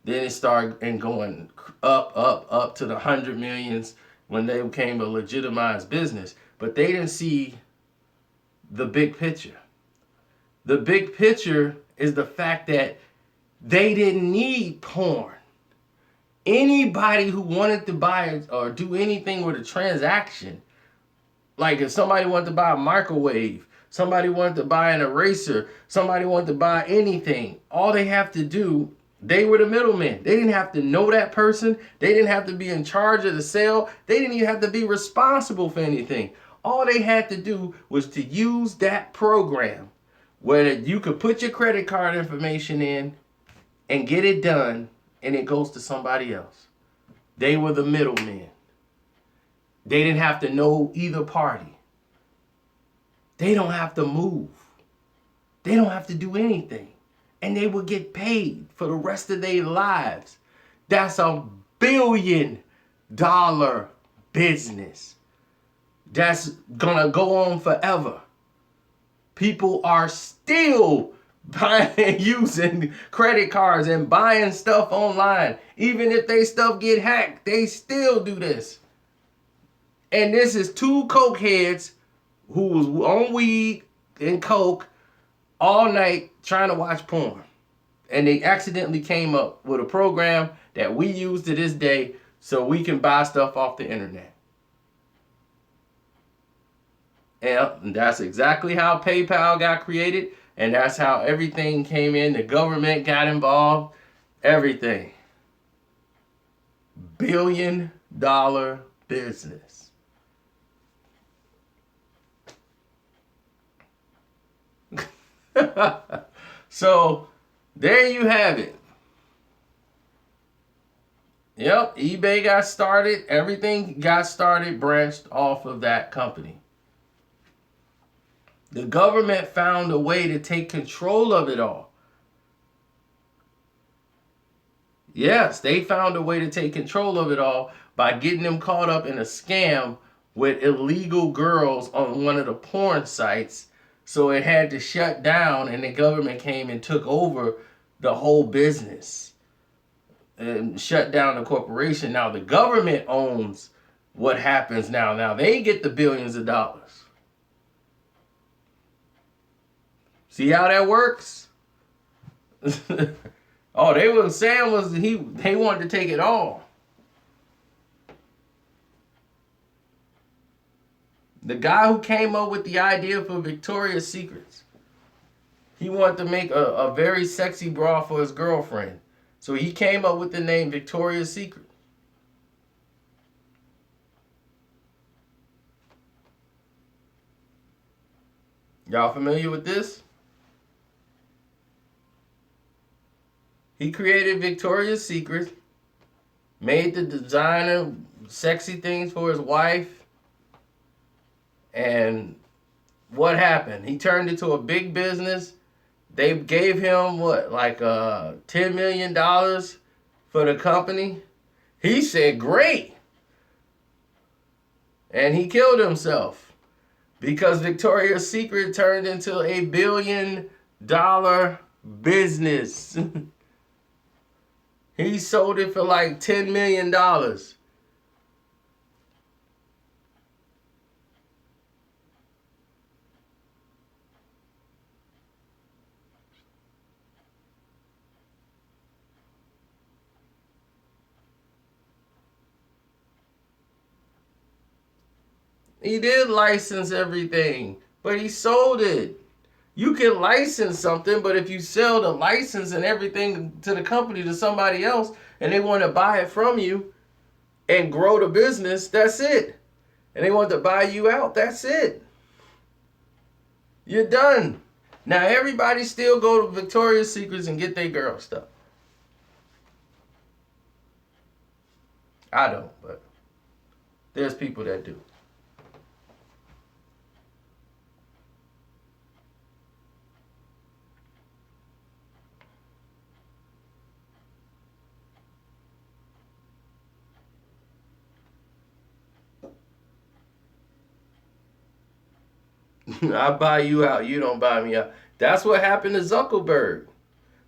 Then it started and going up to the 100 millions when they became a legitimized business. But they didn't see the big picture. The big picture is the fact that they didn't need porn. Anybody who wanted to buy it or do anything with a transaction, like if somebody wanted to buy a microwave, somebody wanted to buy an eraser, somebody wanted to buy anything, all they have to do, they were the middlemen. They didn't have to know that person. They didn't have to be in charge of the sale. They didn't even have to be responsible for anything. All they had to do was to use that program where you could put your credit card information in and get it done, and it goes to somebody else. They were the middlemen. They didn't have to know either party. They don't have to move. They don't have to do anything. And they will get paid for the rest of their lives. That's $1 billion business. That's gonna go on forever. People are still buying, using credit cards and buying stuff online. Even if they stuff get hacked, they still do this. And this is two cokeheads who was on weed and coke all night trying to watch porn. And they accidentally came up with a program that we use to this day so we can buy stuff off the internet. And that's exactly how PayPal got created. And that's how everything came in. The government got involved. Everything. $1 billion business. So, there you have it. Yep, eBay got started. Everything got started, branched off of that company. The government found a way to take control of it all. Yes, they found a way to take control of it all by getting them caught up in a scam with illegal girls on one of the porn sites. So it had to shut down, and the government came and took over the whole business and shut down the corporation. Now the government owns what happens now. Now they get the billions of dollars. See how that works? Oh, they were saying they wanted to take it all. The guy who came up with the idea for Victoria's Secrets, he wanted to make a very sexy bra for his girlfriend. So he came up with the name Victoria's Secret. Y'all familiar with this? He created Victoria's Secret, made the designer sexy things for his wife, and what happened? He turned it to a big business. They gave him like $10 million for the company. He said, great. And he killed himself because Victoria's Secret turned into $1 billion business. He sold it for like $10 million. He did license everything, but he sold it. You can license something, but if you sell the license and everything to the company to somebody else and they want to buy it from you and grow the business, that's it. And they want to buy you out, that's it. You're done. Now everybody still go to Victoria's Secrets and get their girl stuff. I don't, but there's people that do. I buy you out, you don't buy me out. That's what happened to Zuckerberg.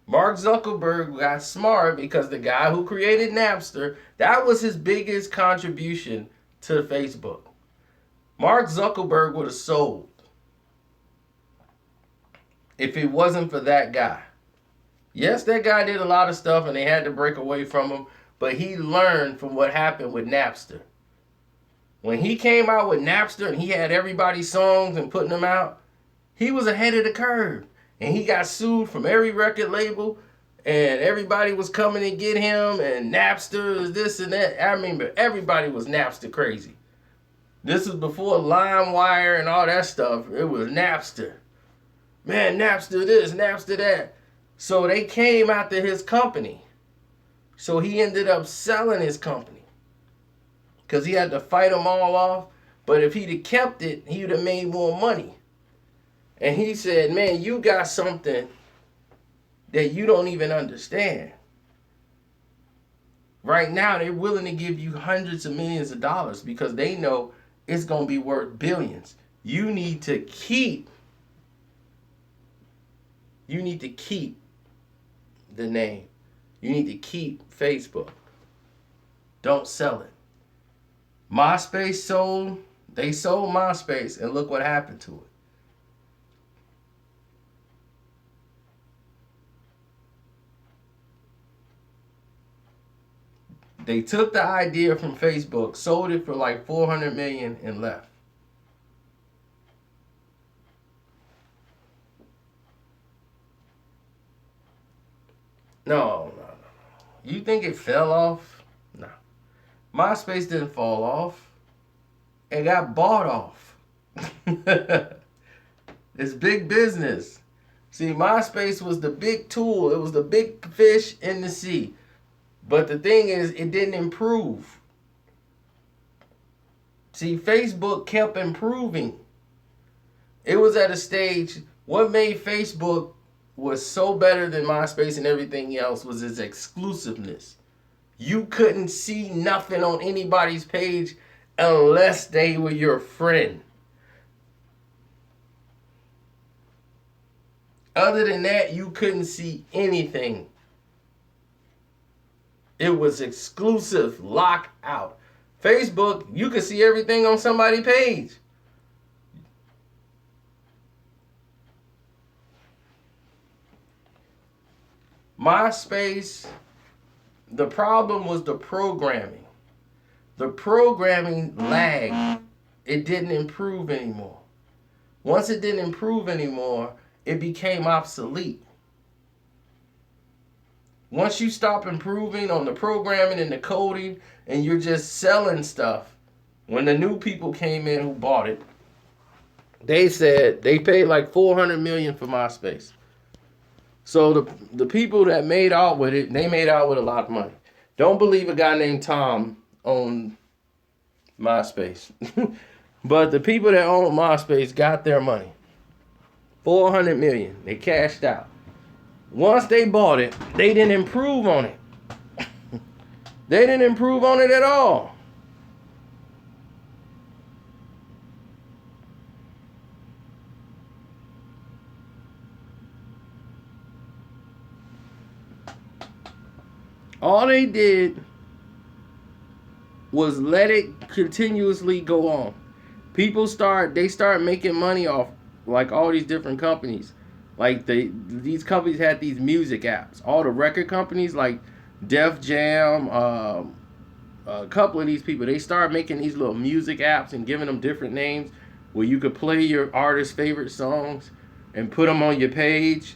Mark Zuckerberg got smart because the guy who created Napster, that was his biggest contribution to Facebook. Mark Zuckerberg would have sold if it wasn't for that guy. Yes, that guy did a lot of stuff and they had to break away from him, but he learned from what happened with Napster. When he came out with Napster and he had everybody's songs and putting them out, he was ahead of the curve. And he got sued from every record label and everybody was coming to get him and Napster is this and that. I remember everybody was Napster crazy. This was before LimeWire and all that stuff. It was Napster. Man, Napster this, Napster that. So they came after his company. So he ended up selling his company. Because he had to fight them all off. But if he'd have kept it, he would have made more money. And he said, man, you got something that you don't even understand. Right now, they're willing to give you hundreds of millions of dollars because they know it's going to be worth billions. You need to keep the name. You need to keep Facebook. Don't sell it. They sold MySpace, and look what happened to it. They took the idea from Facebook, sold it for like 400 million and left. No. You think it fell off? No. MySpace didn't fall off. It got bought off. It's big business. See, MySpace was the big tool. It was the big fish in the sea. But the thing is, it didn't improve. See, Facebook kept improving. It was at a stage, what made Facebook was so better than MySpace and everything else was its exclusiveness. You couldn't see nothing on anybody's page unless they were your friend. Other than that, you couldn't see anything. It was exclusive, locked out. Facebook, you could see everything on somebody's page. MySpace, the problem was the programming. The programming lagged. It didn't improve anymore. Once it didn't improve anymore, it became obsolete. Once you stop improving on the programming and the coding and you're just selling stuff, when the new people came in who bought it, they said they paid like 400 million for MySpace. So the people that made out with it, they made out with a lot of money. Don't believe a guy named Tom owned MySpace. But the people that owned MySpace got their money. 400 million. They cashed out. Once they bought it, they didn't improve on it. They didn't improve on it at all. All they did was let it continuously go on. They start making money off like all these different companies. Like these companies had these music apps. All the record companies like Def Jam, a couple of these people, they started making these little music apps and giving them different names where you could play your artist's favorite songs and put them on your page.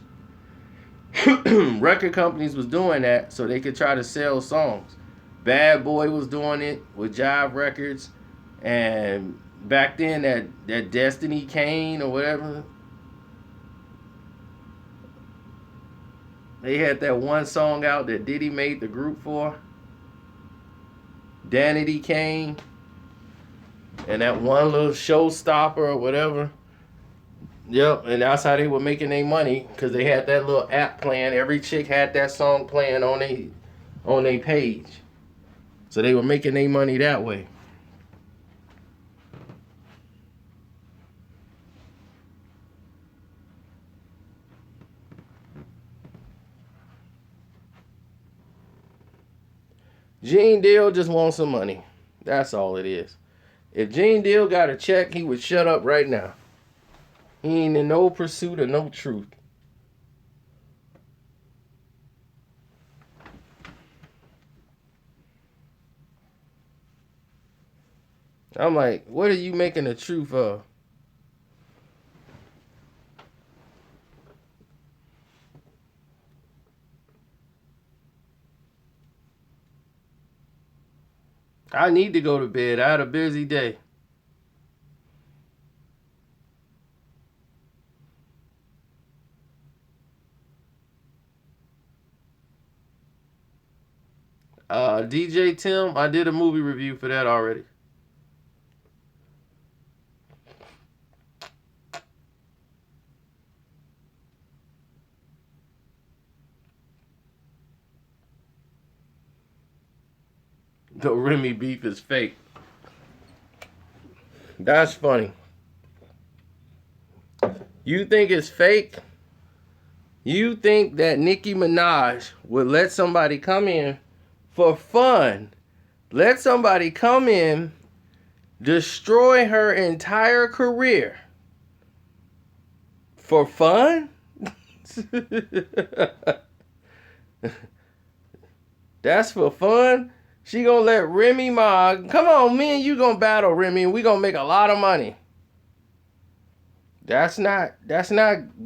Record companies was doing that so they could try to sell songs. Bad Boy was doing it with Jive Records, and back then that Destiny Kane or whatever, they had that one song out that Diddy made the group for, Danity Kane, and that one little showstopper or whatever. Yep, and that's how they were making their money, because they had that little app playing. Every chick had that song playing on their page. So they were making their money that way. Gene Deal just wants some money. That's all it is. If Gene Deal got a check, he would shut up right now. He ain't in no pursuit of no truth. I'm like, what are you making the truth of? I need to go to bed. I had a busy day. DJ Tim, I did a movie review for that already. The Remy beef is fake. That's funny. You think it's fake? You think that Nicki Minaj would let somebody come in for fun? Let somebody come in, destroy her entire career for fun? That's for fun? She gonna let Remy Ma, come on, me and you gonna battle, Remy, and we gonna make a lot of money. That's not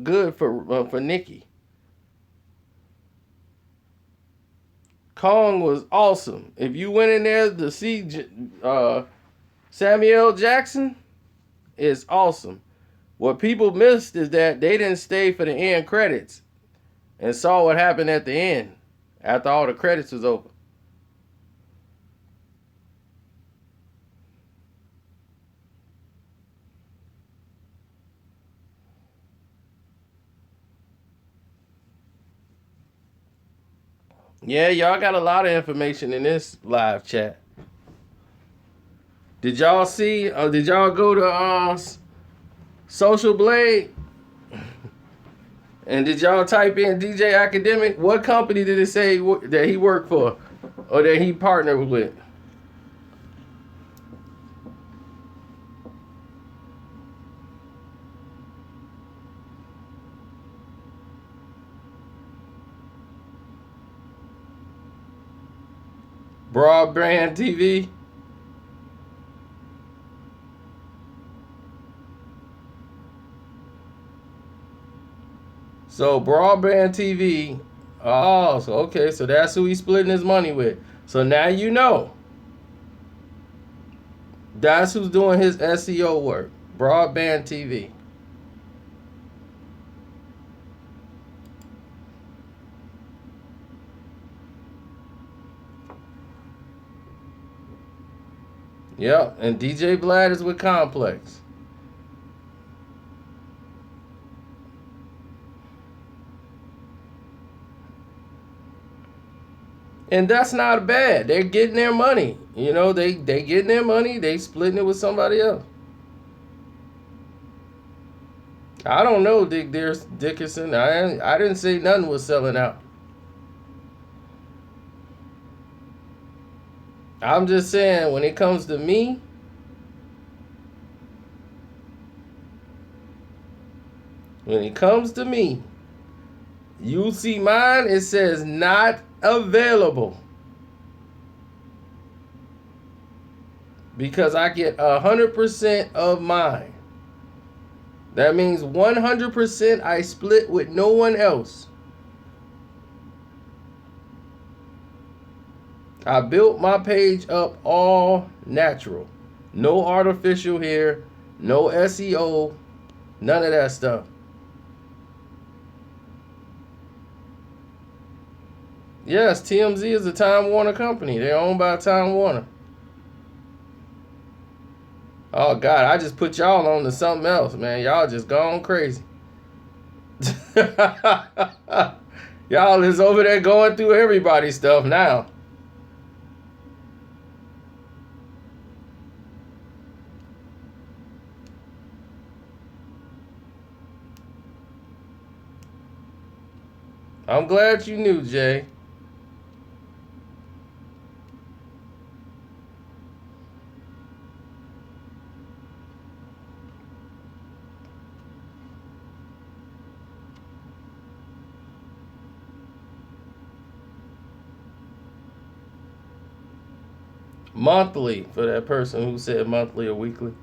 good for Nicki. Kong was awesome. If you went in there to see Samuel Jackson, it's awesome. What people missed is that they didn't stay for the end credits and saw what happened at the end after all the credits was over. Yeah, y'all got a lot of information in this live chat. Did y'all see, did y'all go to Social Blade? And did y'all type in DJ Academic? What company did it say that he worked for or that he partnered with? Broadband TV. So Broadband TV. Oh, so okay, so that's who he's splitting his money with. So now you know. That's who's doing his SEO work. Broadband TV. Yep, and DJ Vlad is with Complex. And that's not bad. They're getting their money. You know, they getting their money. They splitting it with somebody else. I don't know, Dick Dickerson. I didn't say nothing was selling out. I'm just saying, when it comes to me, you see mine, it says not available. Because I get 100% of mine. That means 100% I split with no one else. I built my page up all natural. No artificial here, no SEO, none of that stuff. Yes, TMZ is a Time Warner company. They're owned by Time Warner. Oh, God, I just put y'all on to something else, man. Y'all just gone crazy. Y'all is over there going through everybody's stuff now. I'm glad you knew, Jay. Monthly for that person who said monthly or weekly.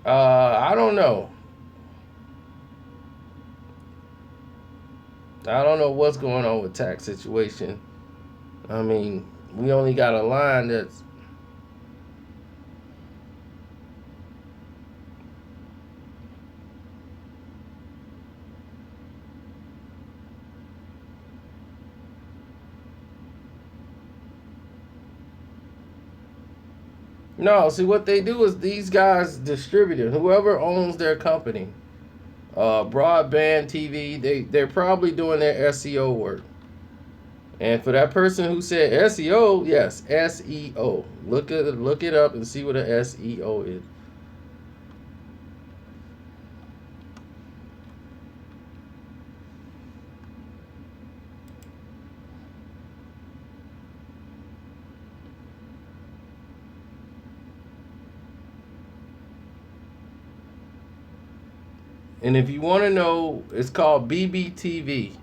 I don't know. I don't know what's going on with tax situation. I mean, we only got a line that's No, see what they do is these guys distribute it. Whoever owns their company, broadband TV, they're probably doing their SEO work. And for that person who said SEO, yes, SEO. Look it up and see what a SEO is. And if you want to know, it's called BBTV.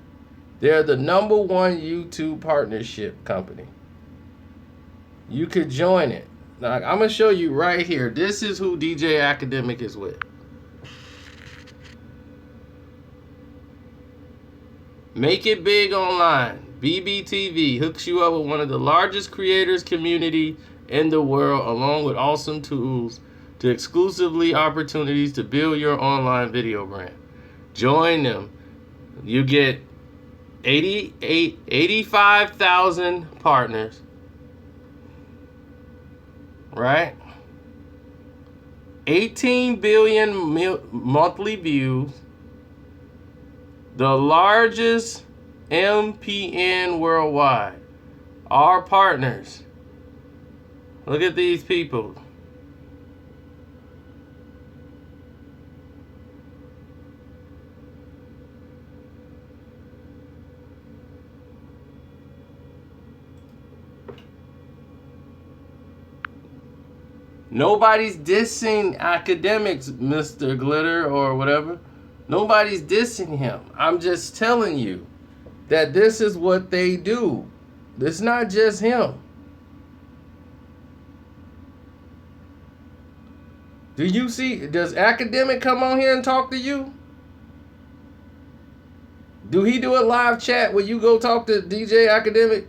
They're the #1 YouTube partnership company. You could join it. Now, I'm going to show you right here. This is who DJ Academic is with. Make it big online. BBTV hooks you up with one of the largest creators community in the world, along with awesome tools to exclusively opportunities to build your online video brand. Join them. You get 85,000 partners, right? 18 billion monthly views. The largest MPN worldwide. Our partners. Look at these people. Nobody's dissing academics, Mr. Glitter or whatever. Nobody's dissing him. I'm just telling you that this is what they do. It's not just him. Do you see? Does Academic come on here and talk to you? Do he do a live chat where you go talk to DJ Academic?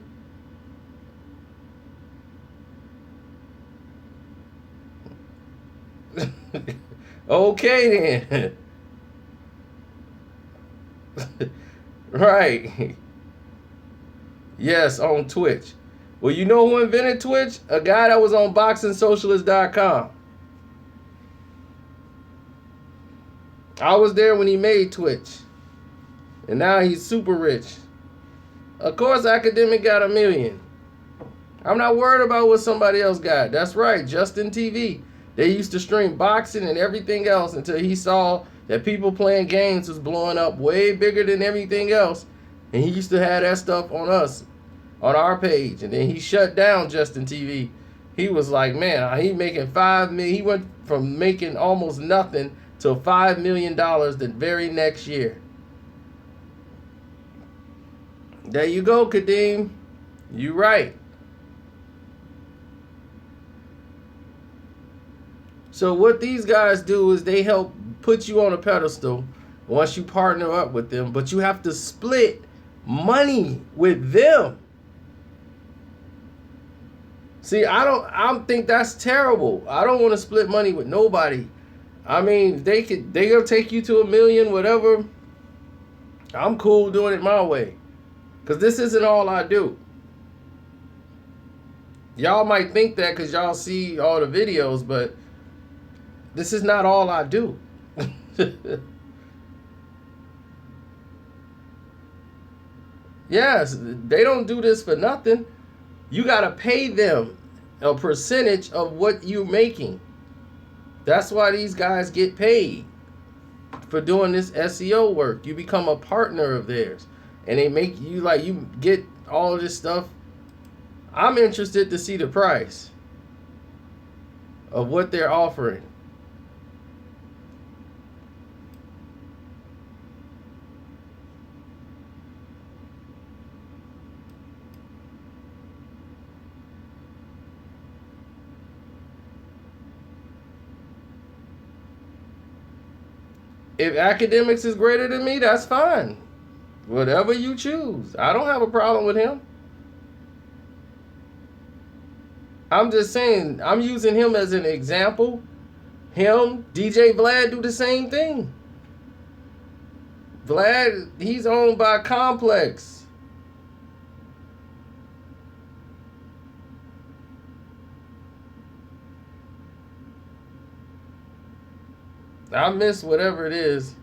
Okay then. Right. Yes, on Twitch. Well, you know who invented Twitch? A guy that was on BoxingSocialist.com. I was there when he made Twitch. And now he's super rich. Of course, Academic got 1 million. I'm not worried about what somebody else got. That's right, Justin TV. They used to stream boxing and everything else until he saw that people playing games was blowing up way bigger than everything else. And he used to have that stuff on us, on our page. And then he shut down Justin TV. He was like, man, he making $5 million. He went from making almost nothing to $5 million the very next year. There you go, Kadeem. You right. So what these guys do is they help put you on a pedestal once you partner up with them, but you have to split money with them. See, I think that's terrible. I don't want to split money with nobody. I mean, they'll take you to 1 million, whatever. I'm cool doing it my way. Because this isn't all I do. Y'all might think that because y'all see all the videos, but this is not all I do. Yes, they don't do this for nothing. You got to pay them a percentage of what you're making. That's why these guys get paid for doing this SEO work. You become a partner of theirs. And they make you, like, you get all of this stuff. I'm interested to see the price of what they're offering. If Academics is greater than me, that's fine. Whatever you choose. I don't have a problem with him. I'm just saying, I'm using him as an example. Him, DJ Vlad do the same thing. Vlad, he's owned by Complex. I miss whatever it is.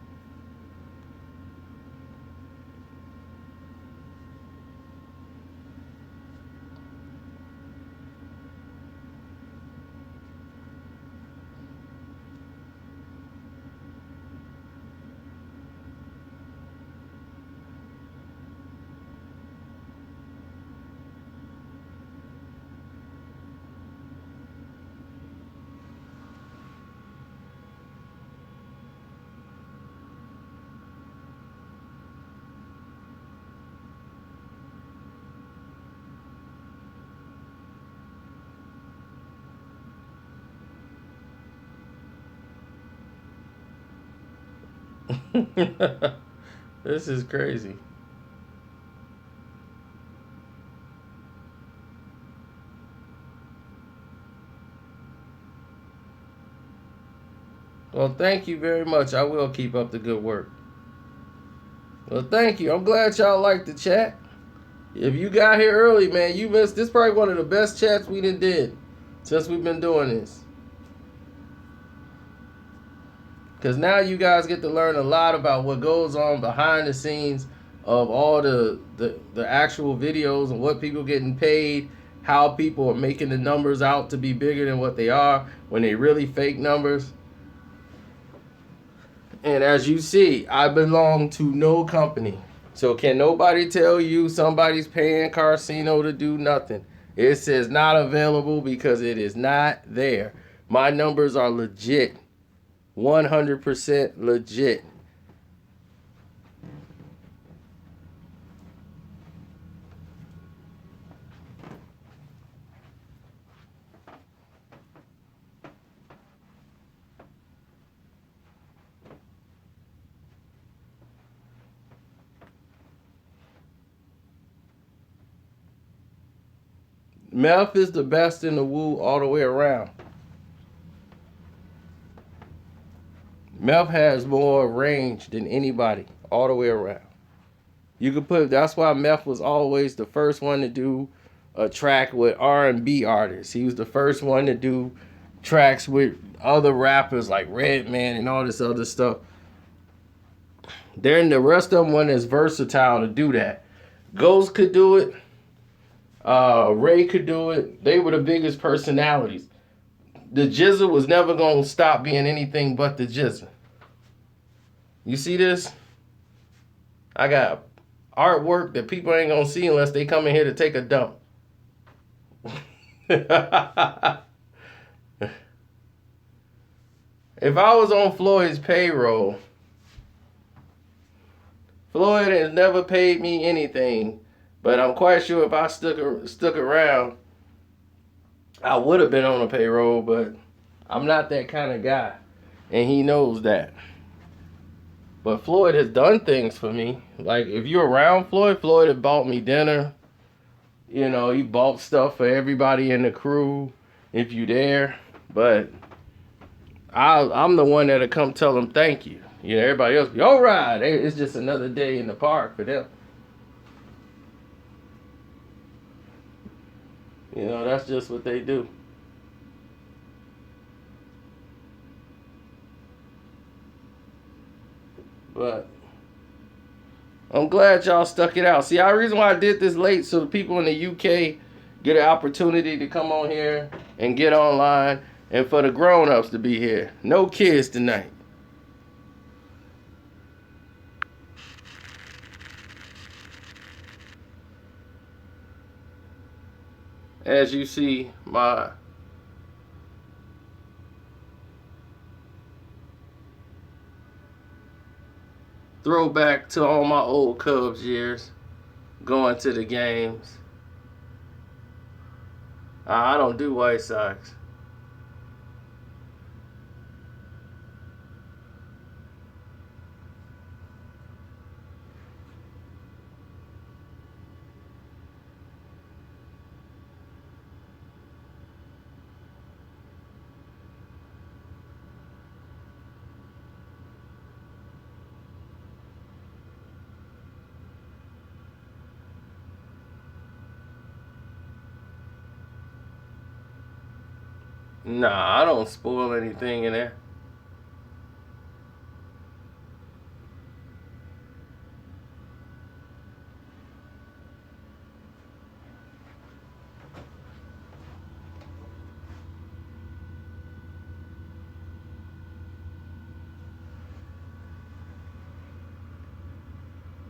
This is crazy. Well, thank you very much. I will keep up the good work. Well, thank you. I'm glad y'all liked the chat. If you got here early, man, you missed. This is probably one of the best chats we did since we've been doing this. Because now you guys get to learn a lot about what goes on behind the scenes of all the actual videos and what people getting paid, how people are making the numbers out to be bigger than what they are when they really fake numbers. And as you see, I belong to no company. So can nobody tell you somebody's paying Carcino to do nothing? It says not available because it is not there. My numbers are legit. 100% legit. Meth is the best in the woo all the way around. Meth has more range than anybody all the way around. You could put. That's why Meth was always the first one to do a track with R&B artists. He was the first one to do tracks with other rappers like Redman and all this other stuff. Then the rest of them one is versatile to do that. Ghost could do it. Ray could do it. They were the biggest personalities. The Jizza was never gonna stop being anything but the Jizza. You see this? I got artwork that people ain't gonna see unless they come in here to take a dump. If I was on Floyd's payroll, Floyd has never paid me anything, but I'm quite sure if I stuck around, I would have been on the payroll, but I'm not that kind of guy, and he knows that. But Floyd has done things for me. Like, if you're around Floyd, Floyd had bought me dinner. You know, he bought stuff for everybody in the crew if you there. But I'm the one that'll come tell him thank you. You know, everybody else be, all right, it's just another day in the park for them. You know, that's just what they do. But I'm glad y'all stuck it out. See, the reason why I did this late so the people in the UK get an opportunity to come on here and get online, and for the grown-ups to be here. No kids tonight. As you see, my throwback to all my old Cubs years, going to the games. I don't do White Sox. Nah, I don't spoil anything in there.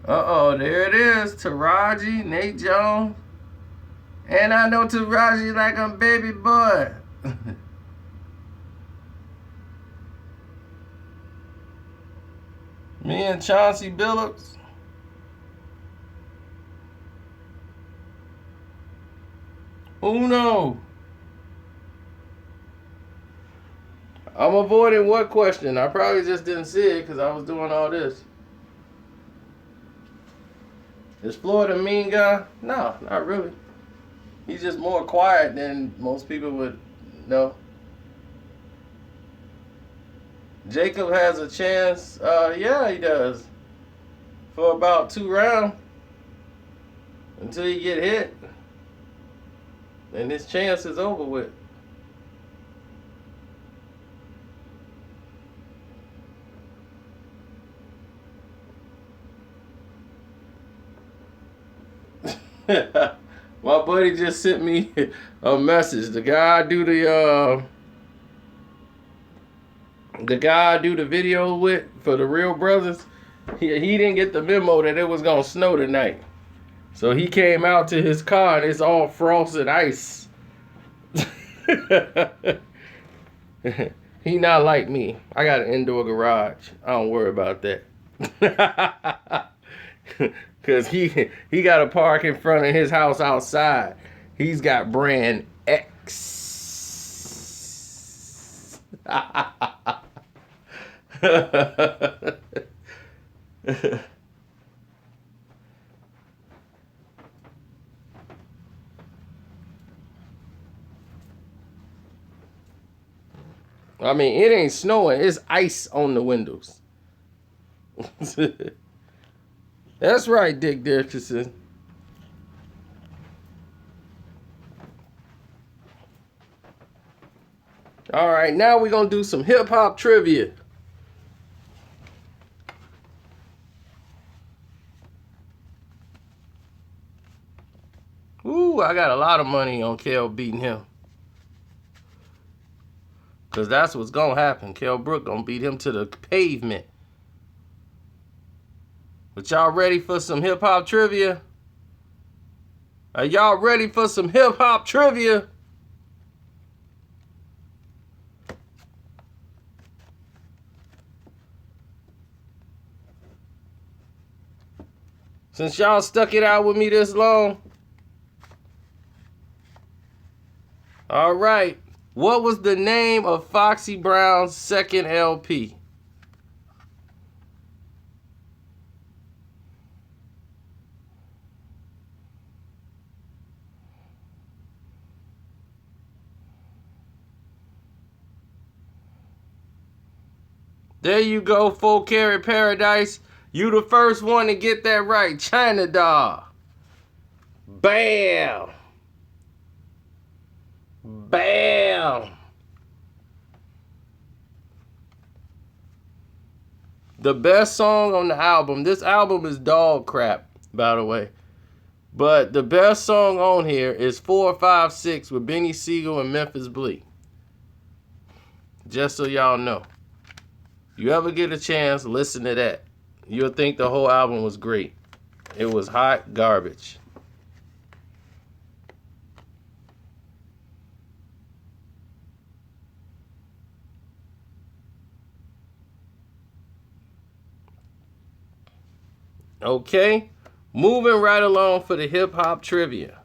Uh-oh, there it is. Taraji, Nate Jones. And I know Taraji like I'm baby boy. Me and Chauncey Billups. Uno. I'm avoiding what question? I probably just didn't see it because I was doing all this. Is Floyd a mean guy? No, not really. He's just more quiet than most people would know. Jacob has a chance. Yeah, he does. For about 2 rounds. Until you get hit. And his chance is over with. My buddy just sent me a message. The guy I do the video with for the Real Brothers, he didn't get the memo that it was gonna snow tonight. So he came out to his car and it's all frosted ice. He not like me. I got an indoor garage. I don't worry about that. Cause he got a park in front of his house outside. He's got brand X. I mean, it ain't snowing. It's ice on the windows. That's right, Dick Dickerson. All right, now we're going to do some hip-hop trivia. Ooh, I got a lot of money on Kel beating him. Because that's what's going to happen. Kell Brook going to beat him to the pavement. But y'all ready for some hip-hop trivia? Are y'all ready for some hip-hop trivia? Since y'all stuck it out with me this long. All right. What was the name of Foxy Brown's second LP? There you go, Full Carry Paradise. You the first one to get that right. China Doll. Bam. Bam. The best song on the album. This album is dog crap, by the way. But the best song on here is 456 with Benny Siegel and Memphis Bleek. Just so y'all know. You ever get a chance, listen to that. You'll think the whole album was great. It was hot garbage. Okay, moving right along for the hip-hop trivia.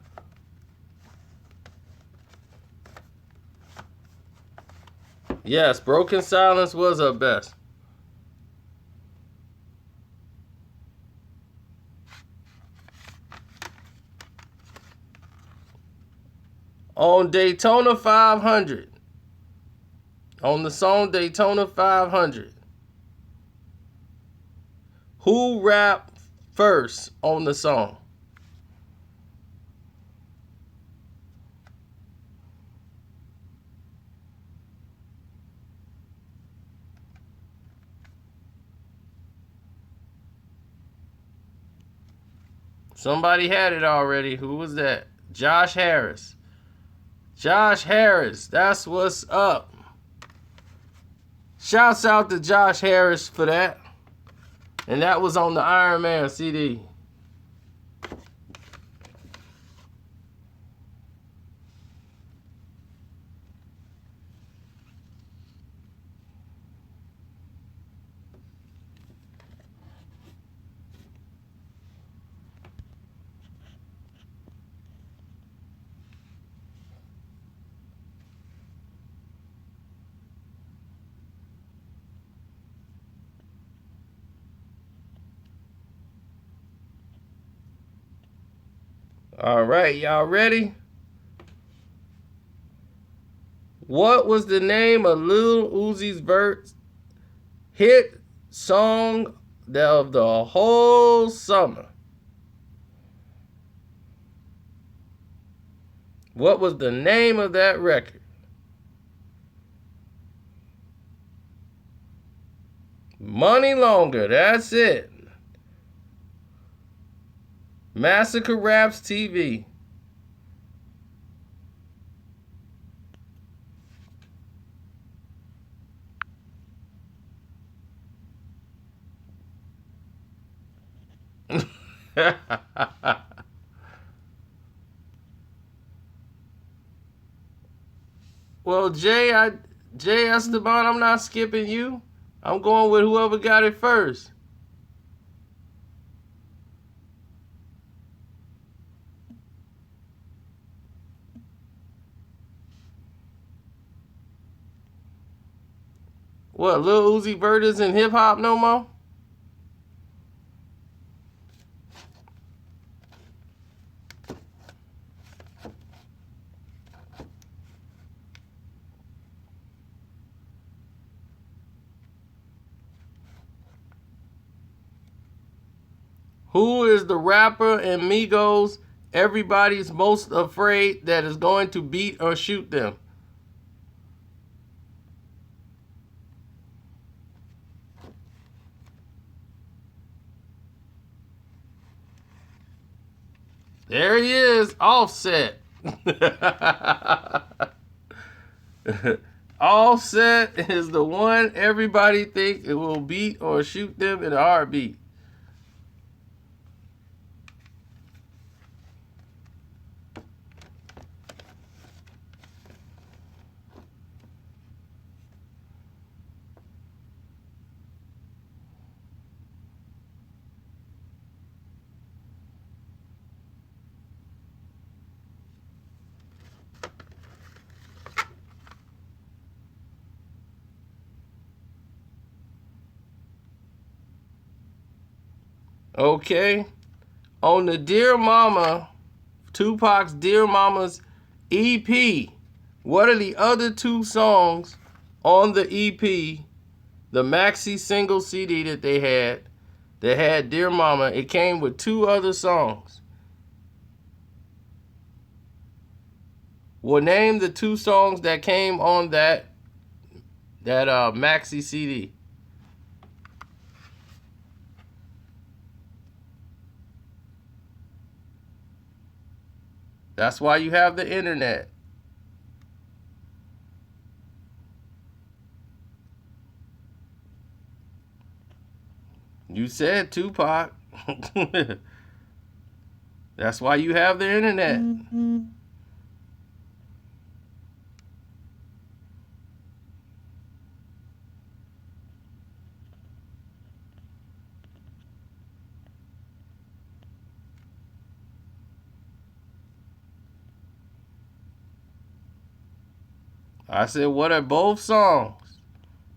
Yes, Broken Silence was her best. On Daytona 500, on the song Daytona 500, who rapped first on the song? Somebody had it already. Who was that? Josh Harris. Josh Harris, that's what's up. Shouts out to Josh Harris for that. And that was on the Iron Man CD. All right, y'all ready? What was the name of Lil Uzi Vert's hit song of the whole summer? What was the name of that record? Money Longer, that's it. Massacre Raps TV. Well, Jay Esteban, I'm not skipping you. I'm going with whoever got it first. What, Lil Uzi Vert is in hip hop no more? Who is the rapper in Migos everybody's most afraid that is going to beat or shoot them? There he is, Offset. Offset is the one everybody think it will beat or shoot them in a heartbeat. Okay. On the Dear Mama, Tupac's Dear Mama's EP, what are the other two songs on the EP, the maxi single CD that they had, that had Dear Mama? It came with two other songs. Well, name the two songs that came on that maxi CD. That's why you have the internet. You said Tupac. That's why you have the internet. Mm-hmm. I said, what are both songs?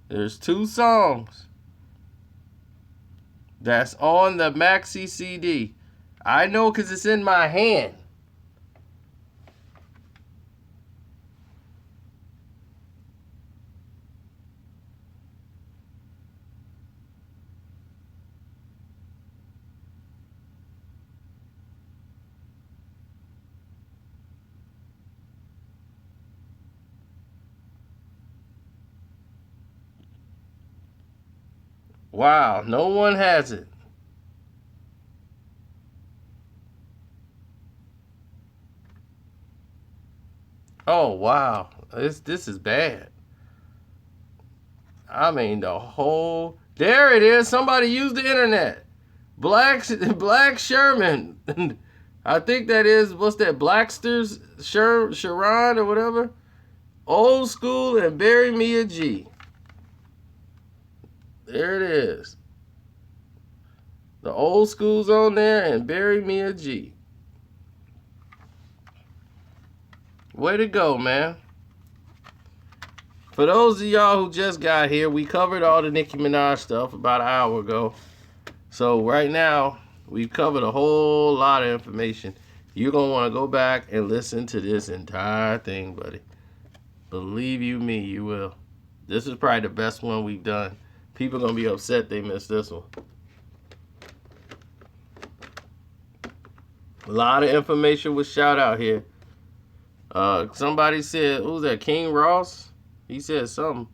There's two songs that's on the maxi CD. I know because it's in my hand. Wow, no one has it. Oh, wow. This is bad. I mean, the whole There it is. Somebody used the internet. Black Sherman. I think that is, what's that? Blacksters? Sharon or whatever? Old School and Bury Me a G. There it is. The Old School's on there and Bury Me a G. Way to go, man. For those of y'all who just got here, we covered all the Nicki Minaj stuff about an hour ago. So right now, we've covered a whole lot of information. You're going to want to go back and listen to this entire thing, buddy. Believe you me, you will. This is probably the best one we've done. People are going to be upset they missed this one. A lot of information was shout out here. Somebody said, who's that, King Ross? He said something.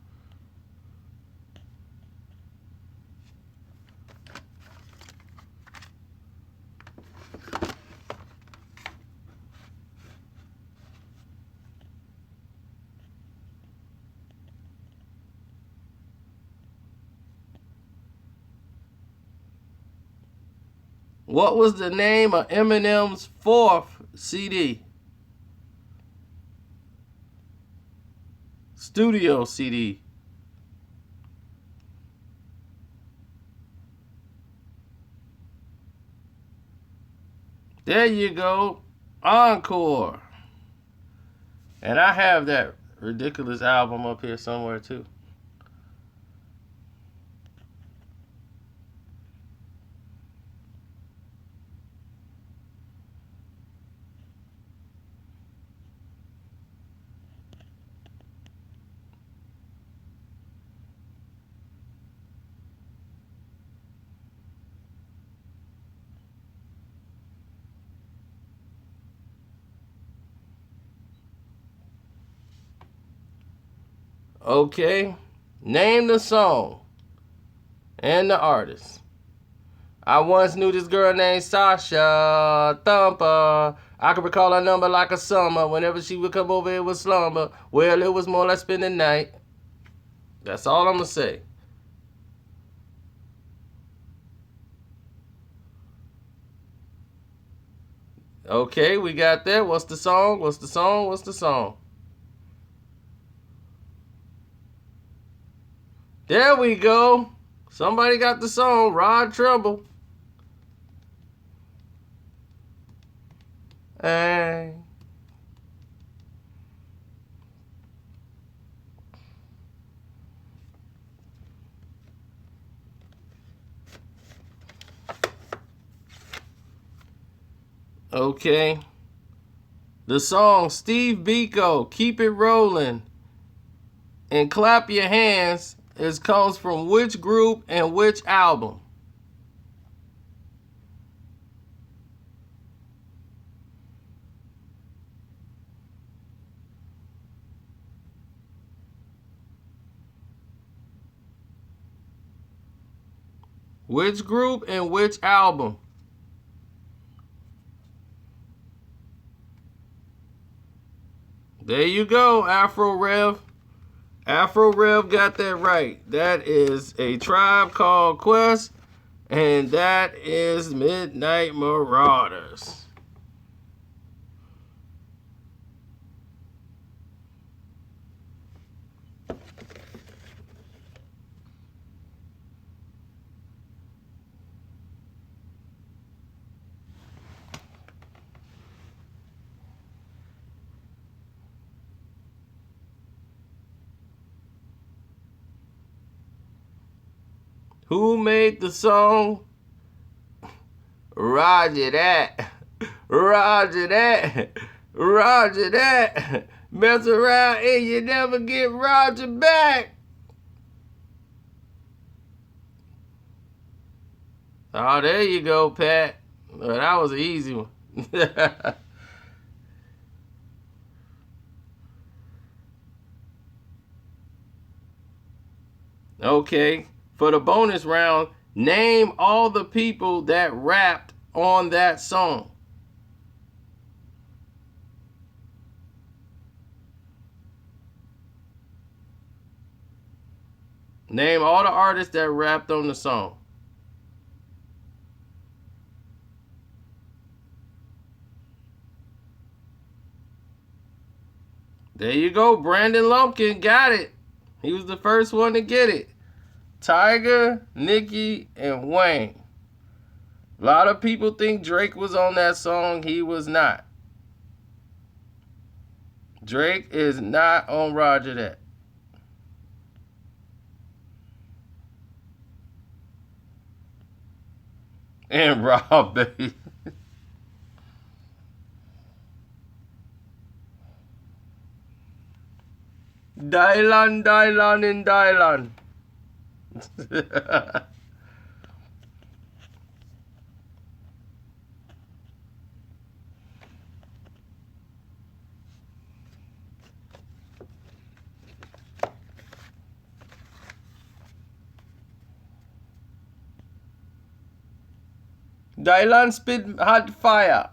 What was the name of Eminem's fourth CD? Studio CD. There you go. Encore. And I have that ridiculous album up here somewhere too. Okay. Name the song and the artist. I once knew this girl named Sasha Thumper. I could recall her number like a summer. Whenever she would come over, it was slumber. Well, it was more like spending the night. That's all I'm going to say. Okay, we got that. What's the song? What's the song? What's the song? There we go. Somebody got the song. Rod Trumbull. Hey. Okay. The song Steve Biko, Keep It Rolling and Clap Your Hands comes from which group and which album? Which group and which album? There you go, Afro Rev. Afro Rev got that right. That is A Tribe Called Quest, and that is Midnight Marauders. Who made the song? Roger that. Roger that. Roger that. Mess around and you never get Roger back. Oh, there you go, Pat. Well, that was an easy one. Okay. For the bonus round, name all the people that rapped on that song. Name all the artists that rapped on the song. There you go. Brandon Lumpkin got it. He was the first one to get it. Tiger, Nicki, and Wayne. A lot of people think Drake was on that song. He was not. Drake is not on Roger That. And Rob, baby. Dylan, Dylan, and Dylan. Dylan spit hot fire.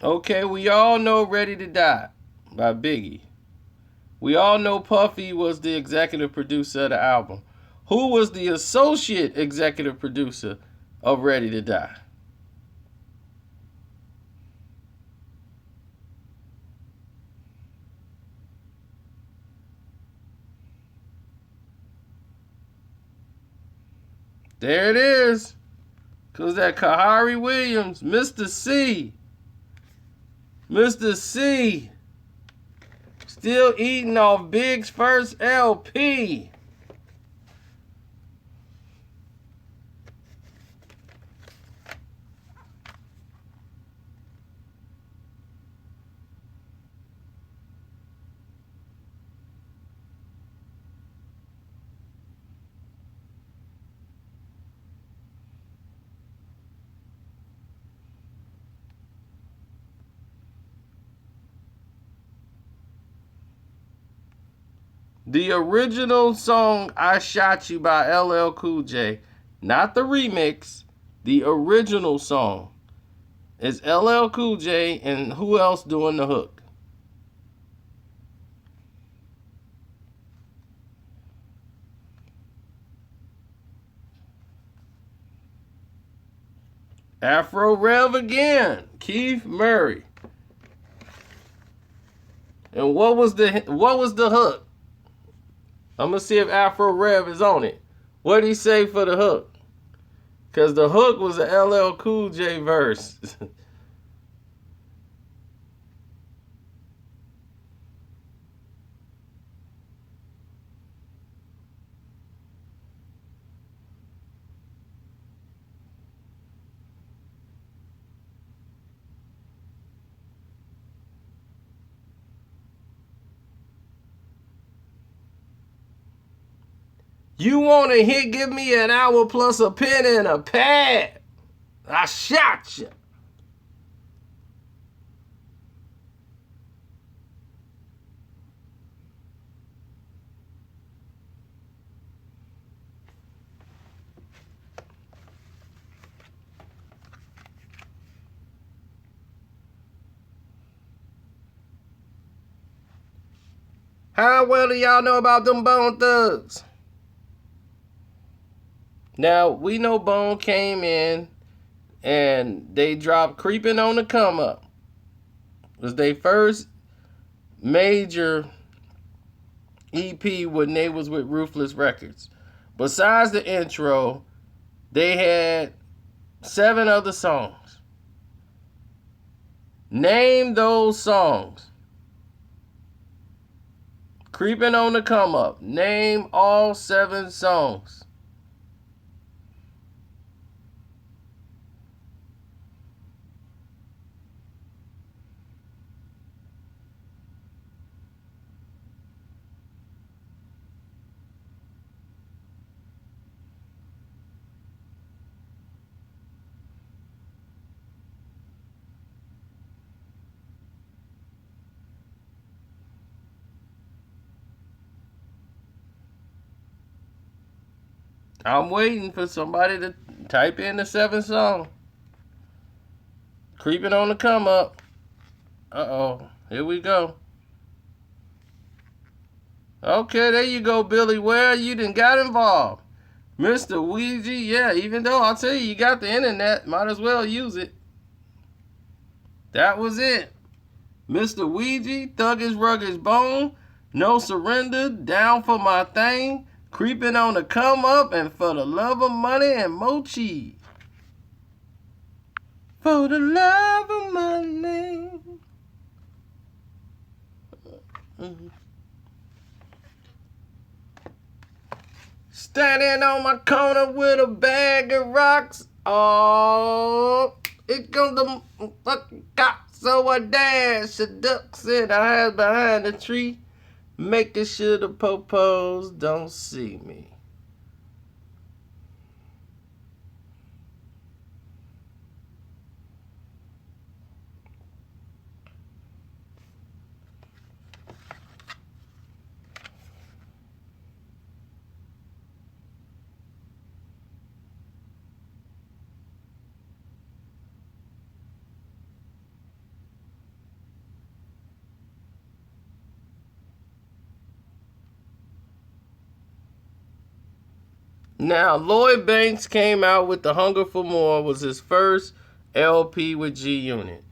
Okay, we all know Ready to Die by Biggie. We all know Puffy was the executive producer of the album. Who was the associate executive producer of Ready to Die? There it is. Cause that Kahari Williams, Mr. C. Mr. C. Still eating off Big's first LP. The original song I Shot You by LL Cool J, not the remix, the original song is LL Cool J and who else doing the hook? Afro Rev again, Keith Murray. And what was the hook? I'm gonna see if Afro Rev is on it. What did he say for the hook? Cause the hook was a LL Cool J verse. You want a hit? Give me an hour plus a pen and a pad. I shot you. How well do y'all know about them Bone Thugs? Now, we know Bone came in and they dropped Creeping on the Come Up. It was their first major EP when they was with Ruthless Records. Besides the intro, they had 7 other songs. Name those songs. Creeping on the Come Up. Name all 7 songs. I'm waiting for somebody Type in the 7th song. Creeping on the come up. Uh-oh. Here we go. Okay, there you go, Billy Ware. You done got involved. Mr. Ouija, yeah, even though I'll tell you got the internet, might as well use it. That was it. Mr. Ouija, Thuggish Ruggish Bone, No Surrender, Down for My Thing, Creeping on the Come Up, and For the Love of Money and Mochi. For the love of money. Standing on my corner with a bag of rocks. Oh, it comes the fucking cops. So I dash a ducks and I hide behind a tree, making sure the popos don't see me. Now, Lloyd Banks came out with The Hunger for More, was his first LP with G Unit.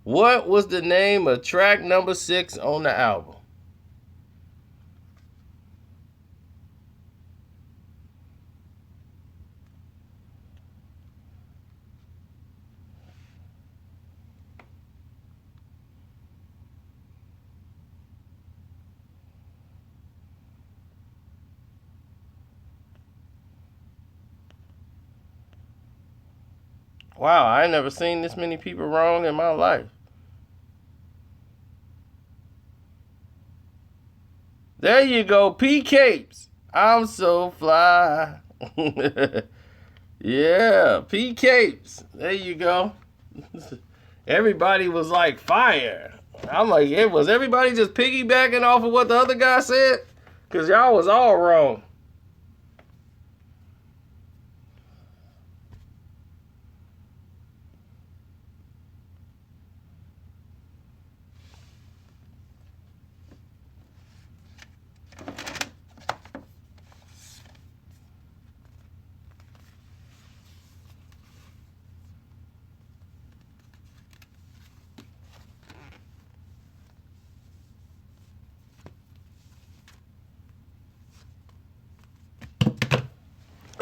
What was the name of track number 6 on the album? Wow, I ain't never seen this many people wrong in my life. There you go, P. Capes. I'm so fly. Yeah, P. Capes. There you go. Everybody was like fire. I'm like, was everybody just piggybacking off of what the other guy said? Because y'all was all wrong.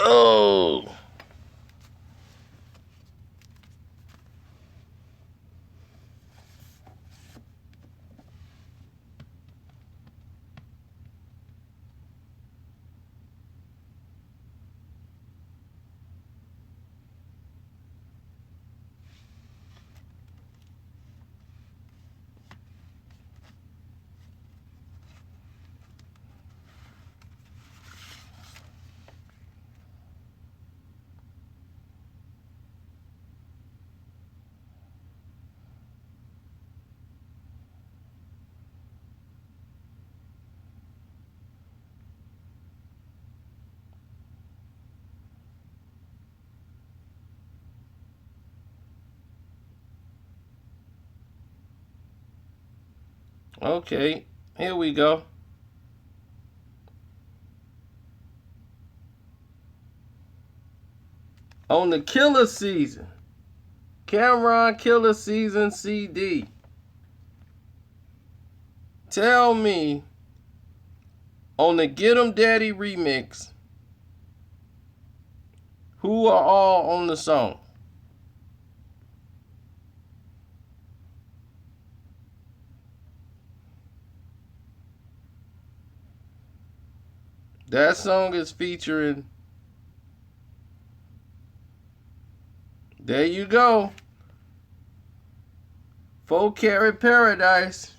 Oh. Okay, here we go. On the Killer Season, Cameron Killer Season CD. Tell me, on the Get 'em Daddy remix, who are all on the song? That song is featuring, there you go, 4 Carat Paradise.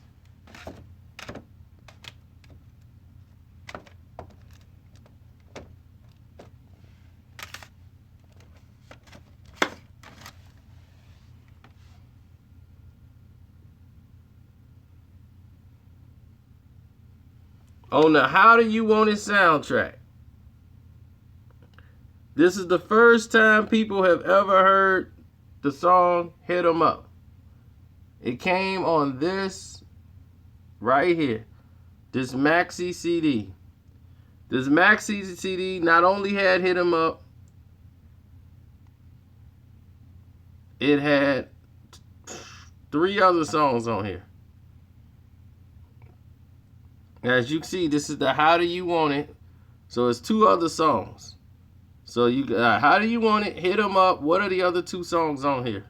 On the How Do You Want It soundtrack, This is the first time people have ever heard the song Hit 'Em Up. It came on this right here. This maxi CD. This maxi CD not only had Hit 'Em Up, it had 3 other songs on here. As you can see, this is the How Do You Want It. So it's 2 other songs. So you got How Do You Want It, Hit 'Em Up. What are the other 2 songs on here?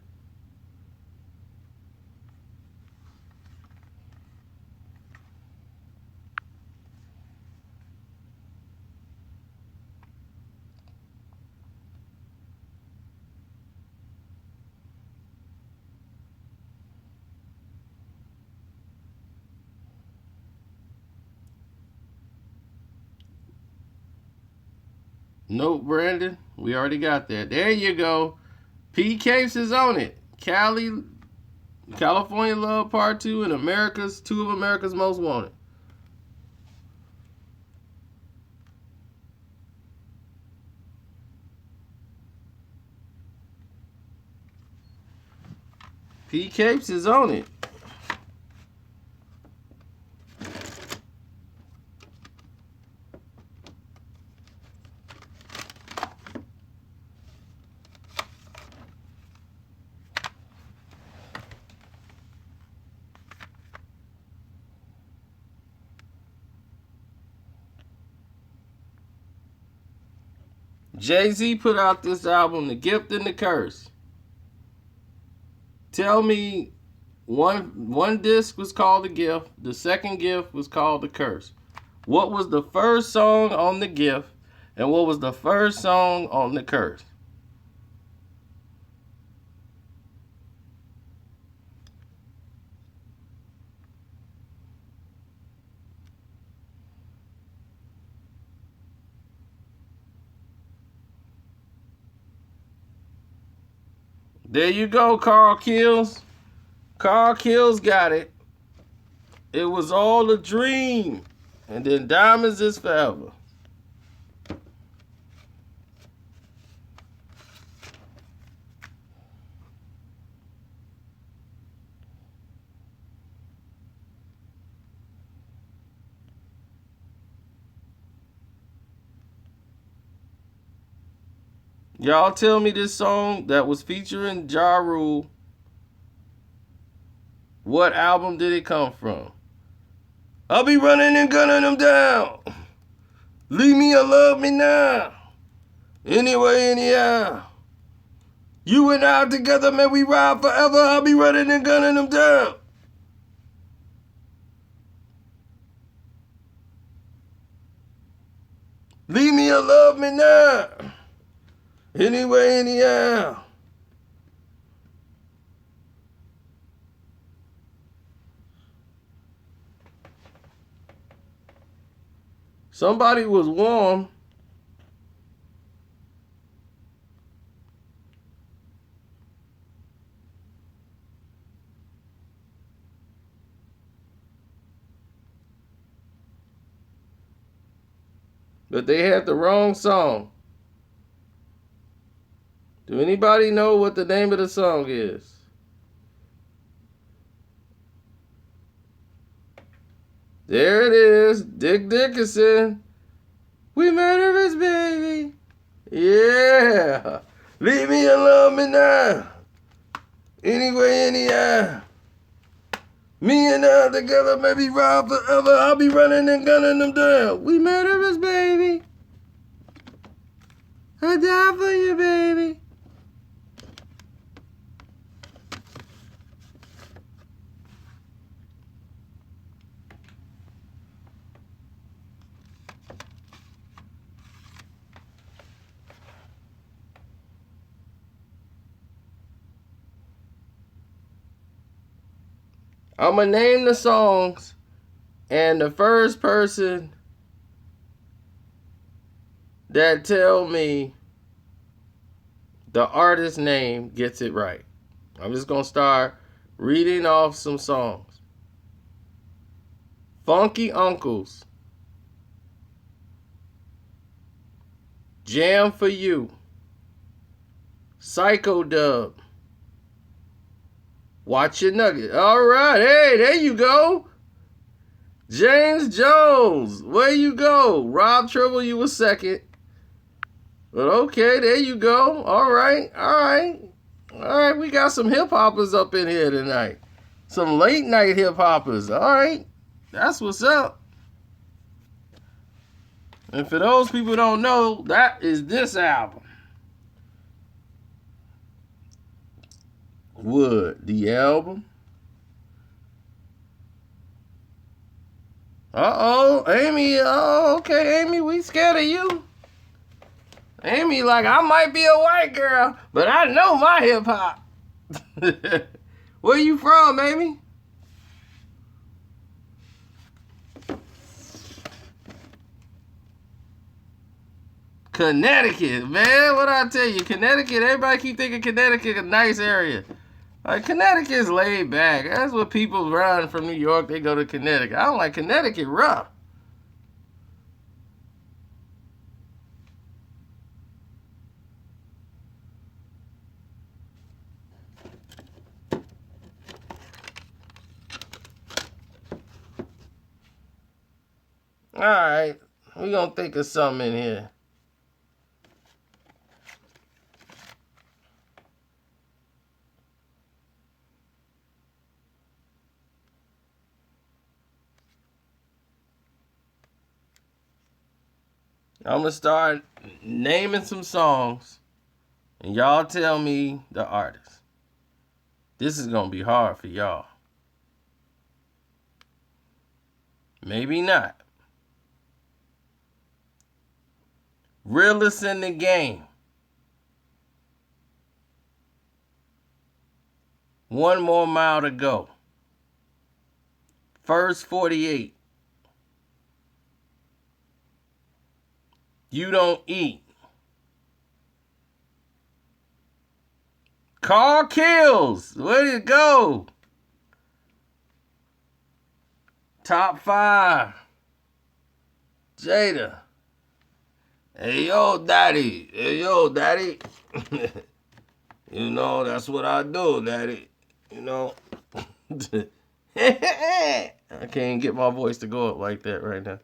Nope, Brandon. We already got that. There you go. P. Capes is on it. California Love Part 2 and 2 of America's Most Wanted. P. Capes is on it. Jay-Z put out this album, The Gift and the Curse. Tell me, one disc was called The Gift. The second gift was called The Curse. What was the first song on The Gift? And what was the first song on The Curse? There you go, Carl Kills. Carl Kills got it. It was all a dream. And then Diamonds is Forever. Y'all tell me this song that was featuring Ja Rule, what album did it come from? I'll be running and gunning them down. Leave me or love me now. Anyway, anyhow. You and I together, man, we ride forever. I'll be running and gunning them down. Leave me or love me now. Anyway, anyhow. Somebody was warm. But they had the wrong song. Do anybody know what the name of the song is? There it is. Dick Dickinson. We murderers, baby. Yeah. Leave me and love me now. Anyway, anyhow. Me and I together, maybe ride forever. I'll be running and gunning them down. We murderers, baby. I die for you, baby. I'm going to name the songs, and the first person that tell me the artist's name gets it right. I'm just going to start reading off some songs. Funky Uncles. Jam for You. Psycho Dub. Watch your nugget. All right. Hey, there you go. James Jones. Where you go? Rob Tribble, you was second. But okay, there you go. All right. All right, we got some hip-hoppers up in here tonight. Some late-night hip-hoppers. All right. That's what's up. And for those people who don't know, that is this album. Wood, the album. Uh-oh, Amy. Oh, okay, Amy, we scared of you. Amy, like, I might be a white girl, but I know my hip-hop. Where you from, Amy? Connecticut, man. What I tell you, Connecticut, everybody keep thinking Connecticut a nice area. Like, Connecticut's laid back. That's what people run from New York. They go to Connecticut. I don't like Connecticut rough. All right, we're going to think of something in here. I'm going to start naming some songs, and y'all tell me the artist. This is going to be hard for y'all. Maybe not. Realest in the game. One more mile to go. First 48. You don't eat. Car kills. Where did it go? Top 5. Jada. Hey, yo, daddy. Hey, yo, daddy. You know, that's what I do, daddy. You know. I can't get my voice to go up like that right now.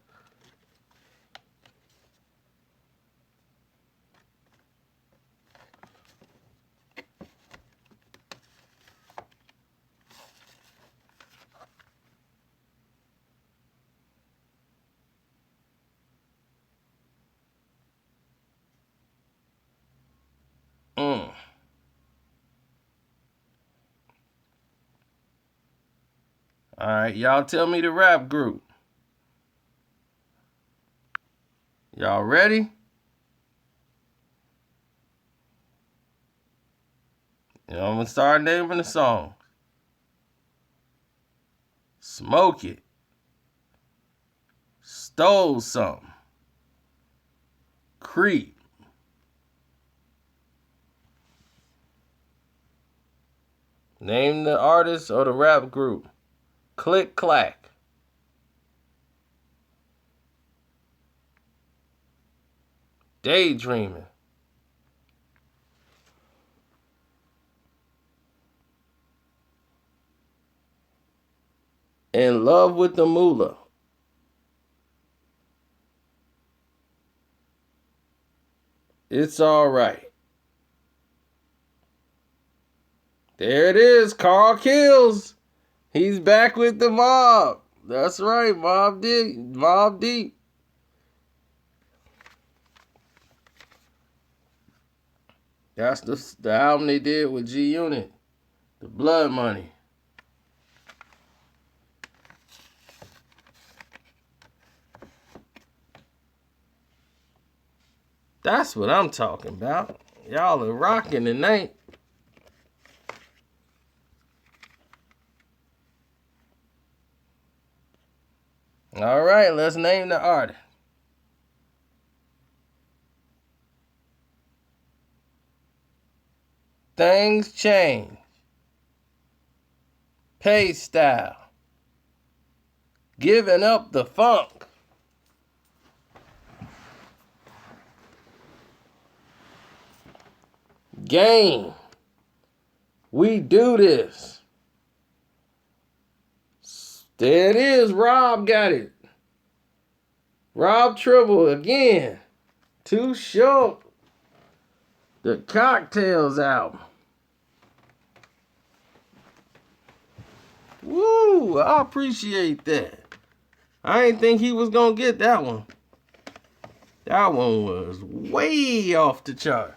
All right, y'all tell me the rap group. Y'all ready? I'm going to start naming the song. Smoke It. Stole Something. Creep. Name the artist or the rap group. Click Clack. Daydreaming. In Love with the Moolah. It's Alright. There it is. Carl Kills. He's back with the mob. That's right, Mobb Deep. That's the album they did with G Unit. The Blood Money. That's what I'm talking about. Y'all are rocking tonight. All right, let's name the artist. Things Change. Pay Style. Giving Up the Funk. Gang. We do this. There it is. Rob got it. Rob Tribble again. Too short. The Cocktails album. Woo, I appreciate that. I didn't think he was going to get that one. That one was way off the chart.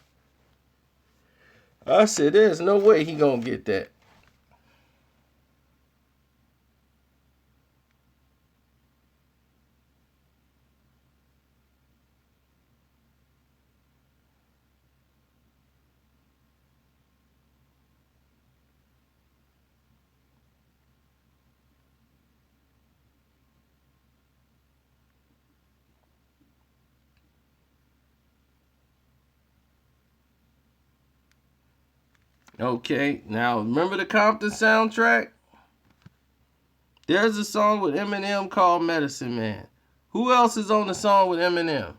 I said, there's no way he going to get that. Okay, now remember the Compton soundtrack? There's a song with Eminem called Medicine Man. Who else is on the song with Eminem?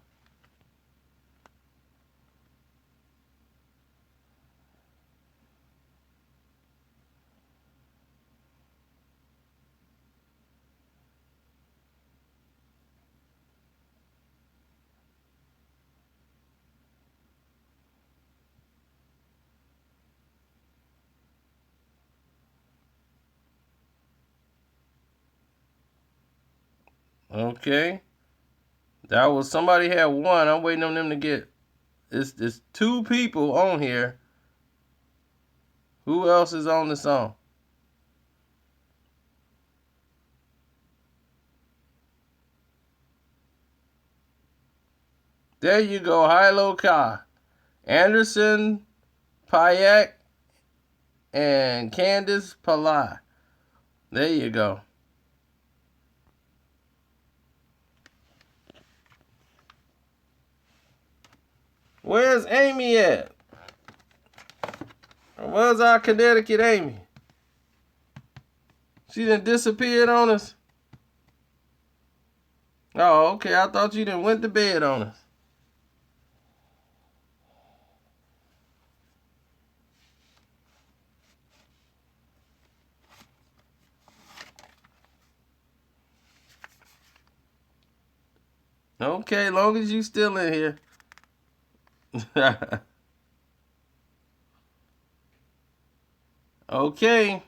Okay. That was, somebody had one. I'm waiting on them to get. It's two people on here. Who else is on the song? There you go. Hilo Ka. Anderson Payak and Candace Pillai. There you go. Where's Amy at? Where's our Connecticut Amy? She done disappeared on us? Oh, okay. I thought you done went to bed on us. Okay, long as you still in here. Okay,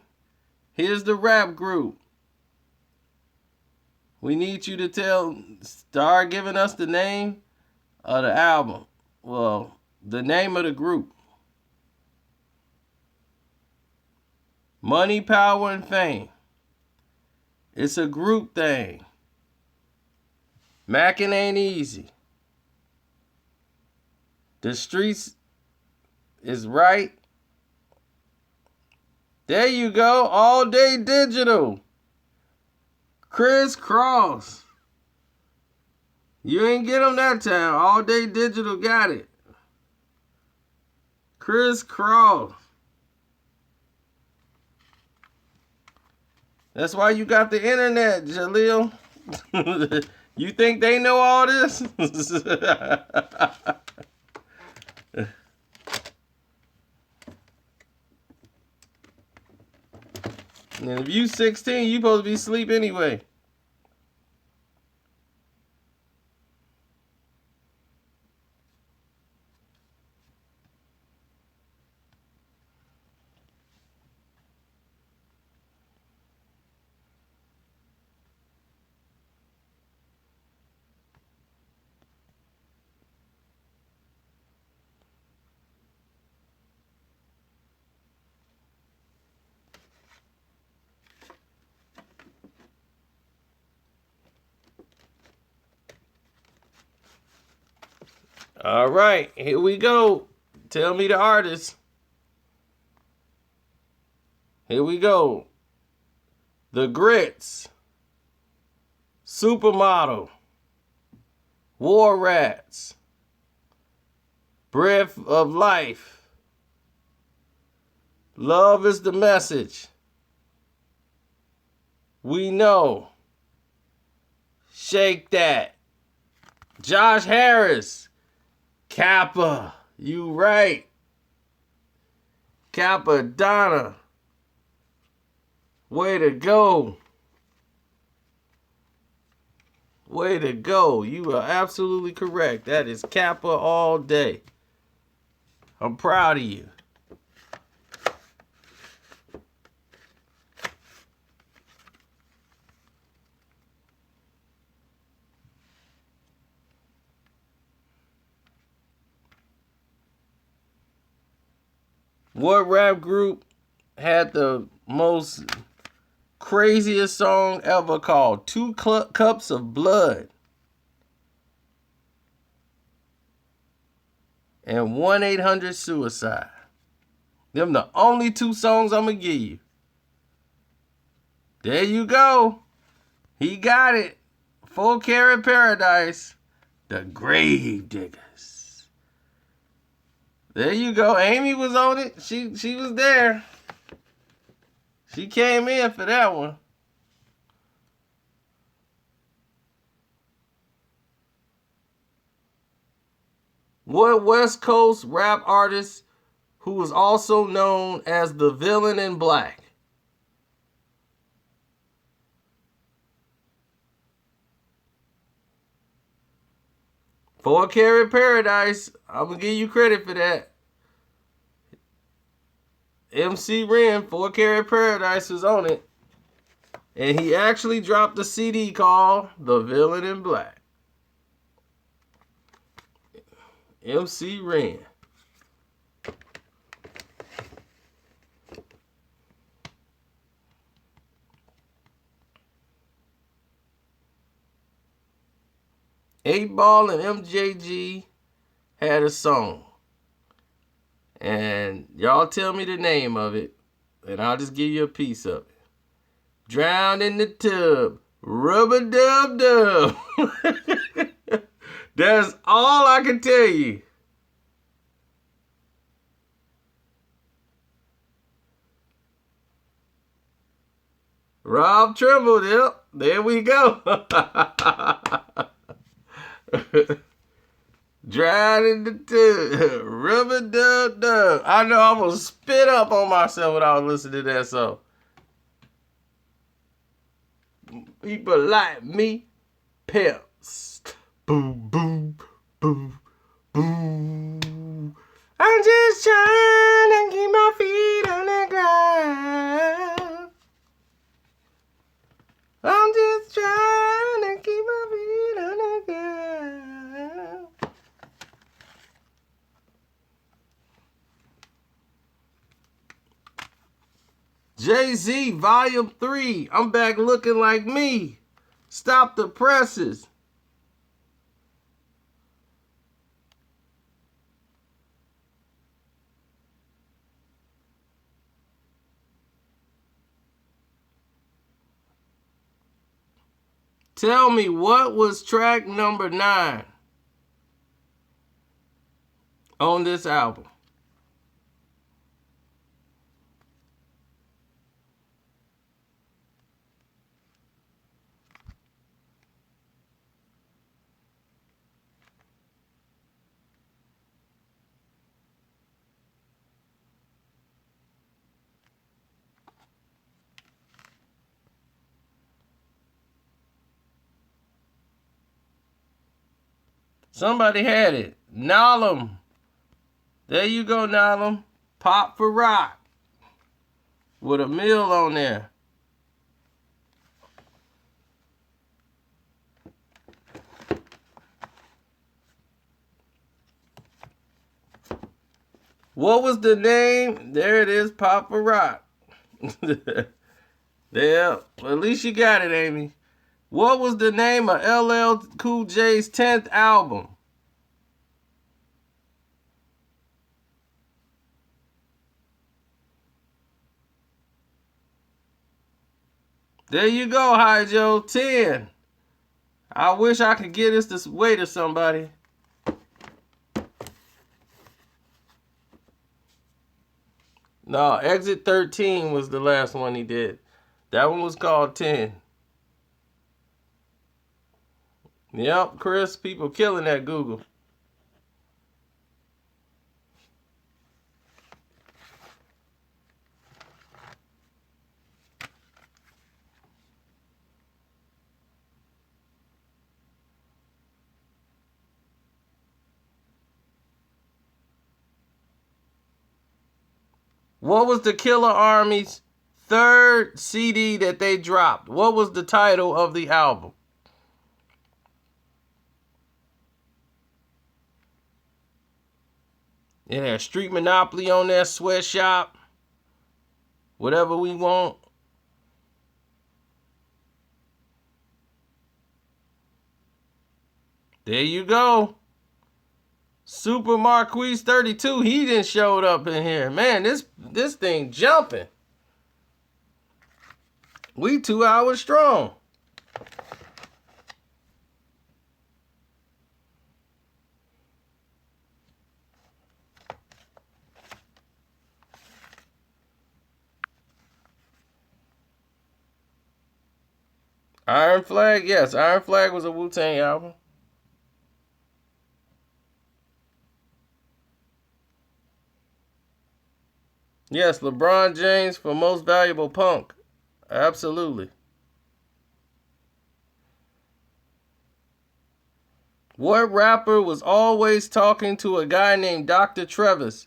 here's the rap group. We need you to start giving us the name of the album. Well, the name of the group. Money, Power, and Fame. It's a group thing. Mackin' ain't easy. The streets is right. There you go. All Day Digital. Chris Cross. You ain't get him that time. All Day Digital got it. Chris Cross. That's why you got the internet, Jaleel. You think they know all this? And if you 16, you supposed to be asleep anyway. All right, here we go. Tell me the artist. Here we go. The Grits. Supermodel. War Rats. Breath of Life. Love is the Message. We Know. Shake That. Josh Harris. Kappa. You right. Capadonna. Way to go. Way to go. You are absolutely correct. That is Kappa all day. I'm proud of you. What rap group had the most craziest song ever called Two Cups of Blood and 1-800-Suicide? Them the only two songs I'm going to give you. There you go. He got it. Full Carrot Paradise. The Grave Diggers. There you go. Amy was on it. She was there. She came in for that one. What West Coast rap artist who was also known as the Villain in Black? Full Carrot Paradise. I'm going to give you credit for that. MC Ren, Full Carrot Paradise was on it. And he actually dropped a CD called The Villain in Black. MC Ren. Eight Ball and MJG had a song. And y'all tell me the name of it, and I'll just give you a piece of it. Drowned in the tub, rub-a-dub-dub. That's all I can tell you. Rob Trimble, yep. There we go. Drowned in the tub, rub-a-dub-dub. I know I'm going to spit up on myself when I was listening to that song. People like me, pimps. Boom, boom, boom, boom. I'm just trying to keep my feet on the ground. I'm just trying to keep my feet on the ground. Jay-Z, Volume 3. I'm back looking like me. Stop the presses. Tell me, what was track number 9 on this album? Somebody had it. Nalum. There you go, Nalum. Pop for Rock. With a mill on there. What was the name? There it is, Pop for Rock. Yeah. Well, at least you got it, Amy. What was the name of LL Cool J's 10th album? There you go, Hi Joe. 10. I wish I could get this way to somebody. No, Exit 13 was the last one he did. That one was called 10. Yep, Chris, people killing that Google. What was the Killer Army's third CD that they dropped? What was the title of the album? It had Street Monopoly on there, Sweatshop, Whatever We Want. There you go. Super Marquise 32, he done showed up in here. Man, this thing jumping. We 2 hours strong. Iron Flag, yes. Iron Flag was a Wu-Tang album. Yes, LeBron James for Most Valuable Punk. Absolutely. What rapper was always talking to a guy named Dr. Trevis?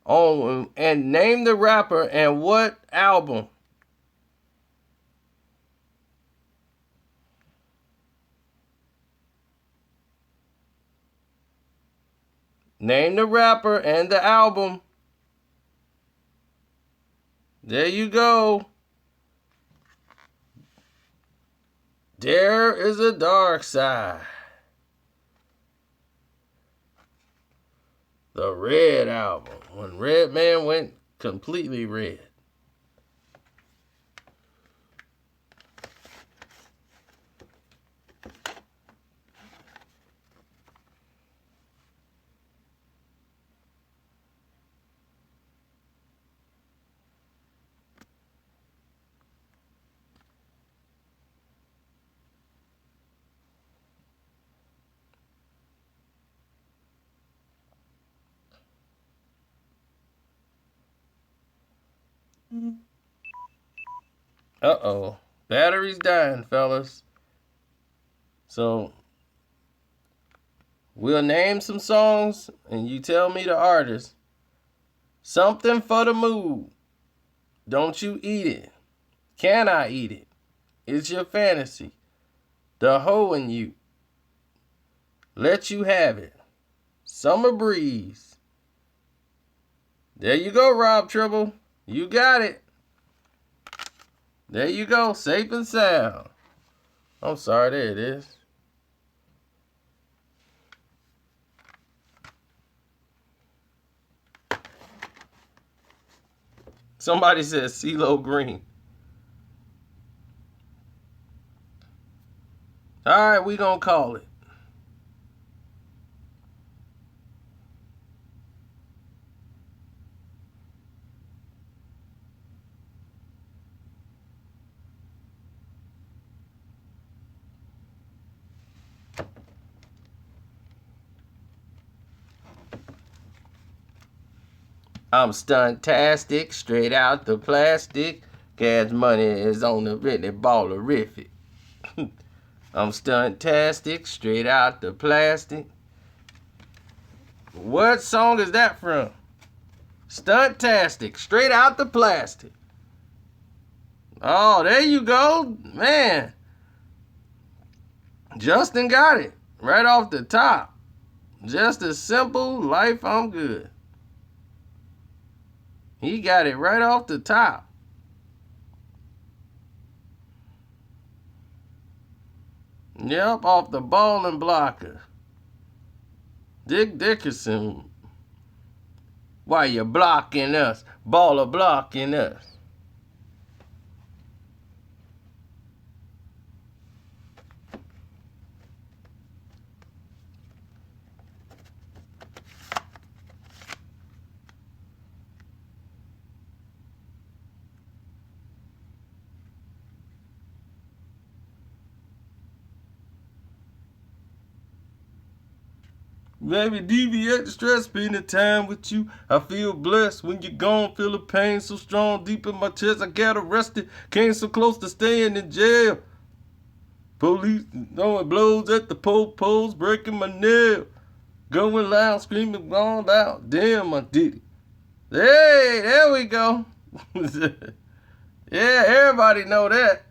Oh, and name the rapper and what album? Name the rapper and the album. There you go. There is a dark side. The Red album. When Redman went completely red. Uh-oh. Battery's dying, fellas. So, we'll name some songs, and you tell me the artist. Something for the mood. Don't you eat it. Can I eat it? It's your fantasy. The hoe in you. Let you have it. Summer breeze. There you go, Rob Tribble. You got it. There you go. Safe and sound. I'm sorry, there it is. Somebody says CeeLo Green. All right, we gonna call it. I'm stuntastic, straight out the plastic. Gas money is on the Whitney ballerific. I'm stuntastic, straight out the plastic. What song is that from? Stuntastic, straight out the plastic. Oh, there you go. Man. Justin got it right off the top. Just a simple life, I'm good. He got it right off the top. Yep, off the bowling blocker. Dick Dickerson. Why you blocking us? Baller blocking us. Baby, deviate the stress, spending time with you. I feel blessed when you're gone, feel the pain so strong deep in my chest. I got arrested, came so close to staying in jail. Police throwing blows at the poles, breaking my nail. Going loud, screaming, gone out. Damn, I did it. Hey, there we go. Yeah, everybody know that.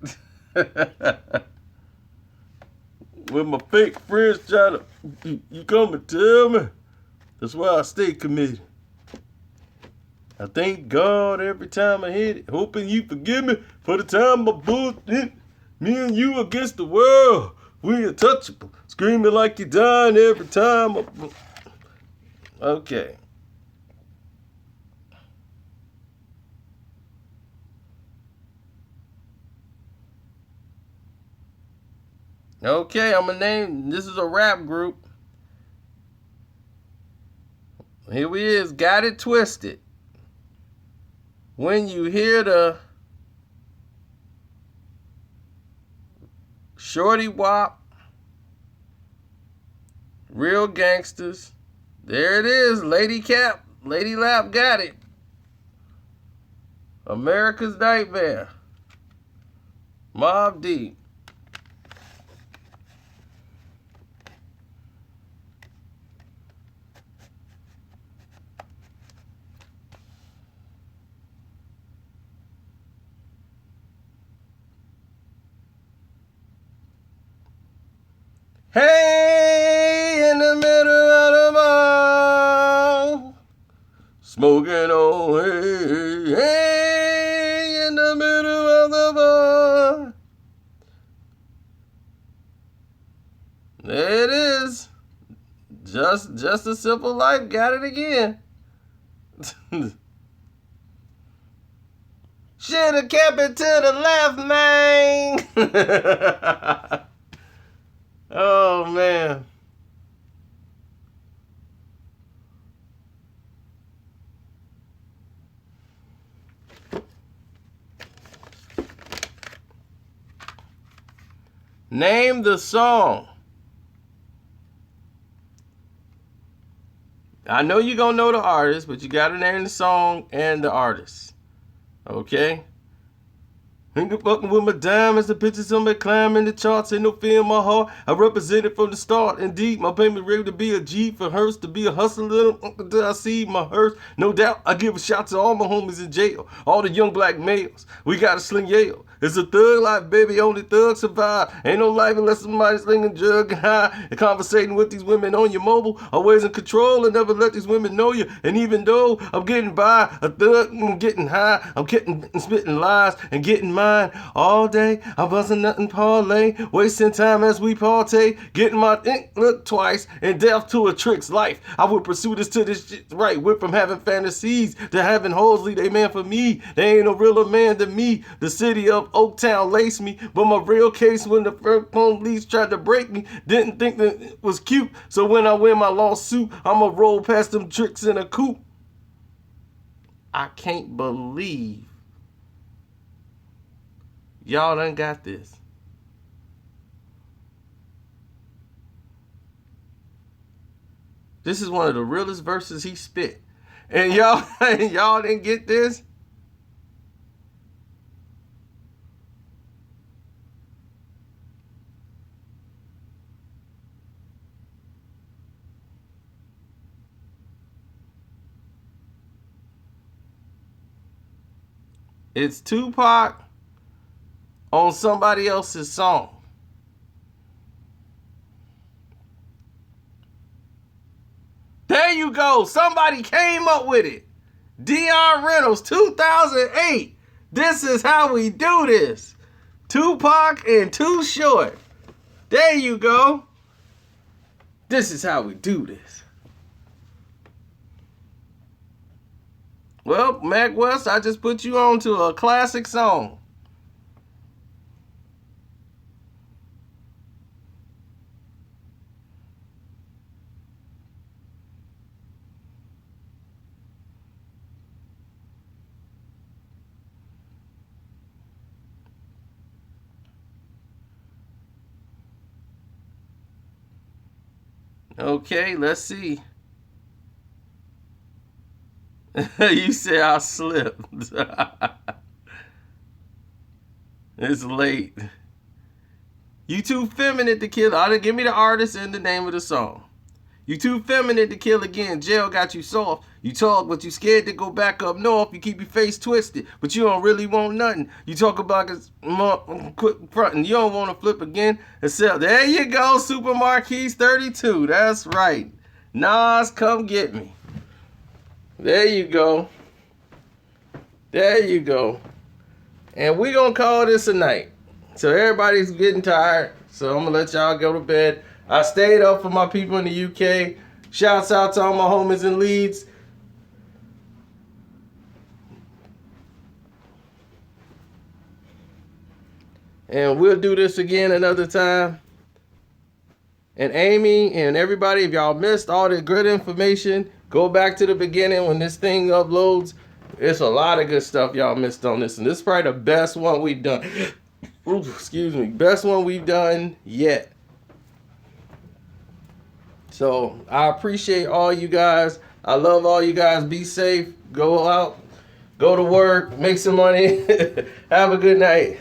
When my fake friends try to, you come and tell me. That's why I stay committed. I thank God every time I hit it, hoping you forgive me for the time my bullet hit. Me and you against the world, we untouchable, screaming like you're dying every time. Okay. Okay, I'm gonna name. This is a rap group. Here we is. Got it twisted. When you hear the Shorty Wop, Real Gangsters. There it is. Lady Cap, Lady Lap got it. America's Nightmare. Mobb Deep. Hey, in the middle of the bar, smoking on, hey, hey, in the middle of the bar. There it is. Just a simple life. Got it again. Shoulda kept it to the left, man. Oh, man. Name the song. I know you're going to know the artist, but you got to name the song and the artist. Okay? Ain't fucking with my diamonds, the pictures on my climbing the charts, ain't no fear in my heart. I represent it from the start. Indeed, my baby ready to be a G for hers, to be a hustler until I see my hearse. No doubt, I give a shout to all my homies in jail, all the young black males. We got to sling Yale. It's a thug life, baby, only thugs survive. Ain't no life unless somebody's slinging drug and high. And conversating with these women on your mobile, always in control and never let these women know you. And even though I'm getting by, a thug and getting high, I'm getting spitting lies and getting mine all day. I'm busting nothing parlay, wasting time as we partay, getting my ink look twice and death to a trick's life. I would pursue this till this shit's right. Went from having fantasies to having hoes lead they man for me. They ain't no realer man than me. The city of Oaktown laced me, but my real case when the first police tried to break me, didn't think that it was cute. So when I win my lawsuit, I'ma roll past them tricks in a coupe. I can't believe y'all done got this. This is one of the realest verses he spit. And y'all didn't get this? It's Tupac on somebody else's song. There you go. Somebody came up with it. Dion Reynolds, 2008. This is how we do this. Tupac and Too Short. There you go. This is how we do this. Well, Mac West, I just put you on to a classic song. Okay, let's see. You say I slipped. It's late. You too feminine to kill. Give me the artist and the name of the song. You too feminine to kill again. Jail got you soft. You talk, but you scared to go back up north. You keep your face twisted, but you don't really want nothing. You talk about quit fronting. You don't want to flip again. Except, there you go, Super Marquise 32. That's right. Nas, come get me. There you go. There you go. And we gonna call this a night. So everybody's getting tired. So I'm gonna let y'all go to bed. I stayed up for my people in the UK. Shouts out to all my homies in Leeds. And we'll do this again another time. And Amy and everybody, if y'all missed all the good information, go back to the beginning when this thing uploads. It's a lot of good stuff y'all missed on this. And this is probably the best one we've done. Ooh, excuse me. Best one we've done yet. So I appreciate all you guys. I love all you guys. Be safe. Go out. Go to work. Make some money. Have a good night.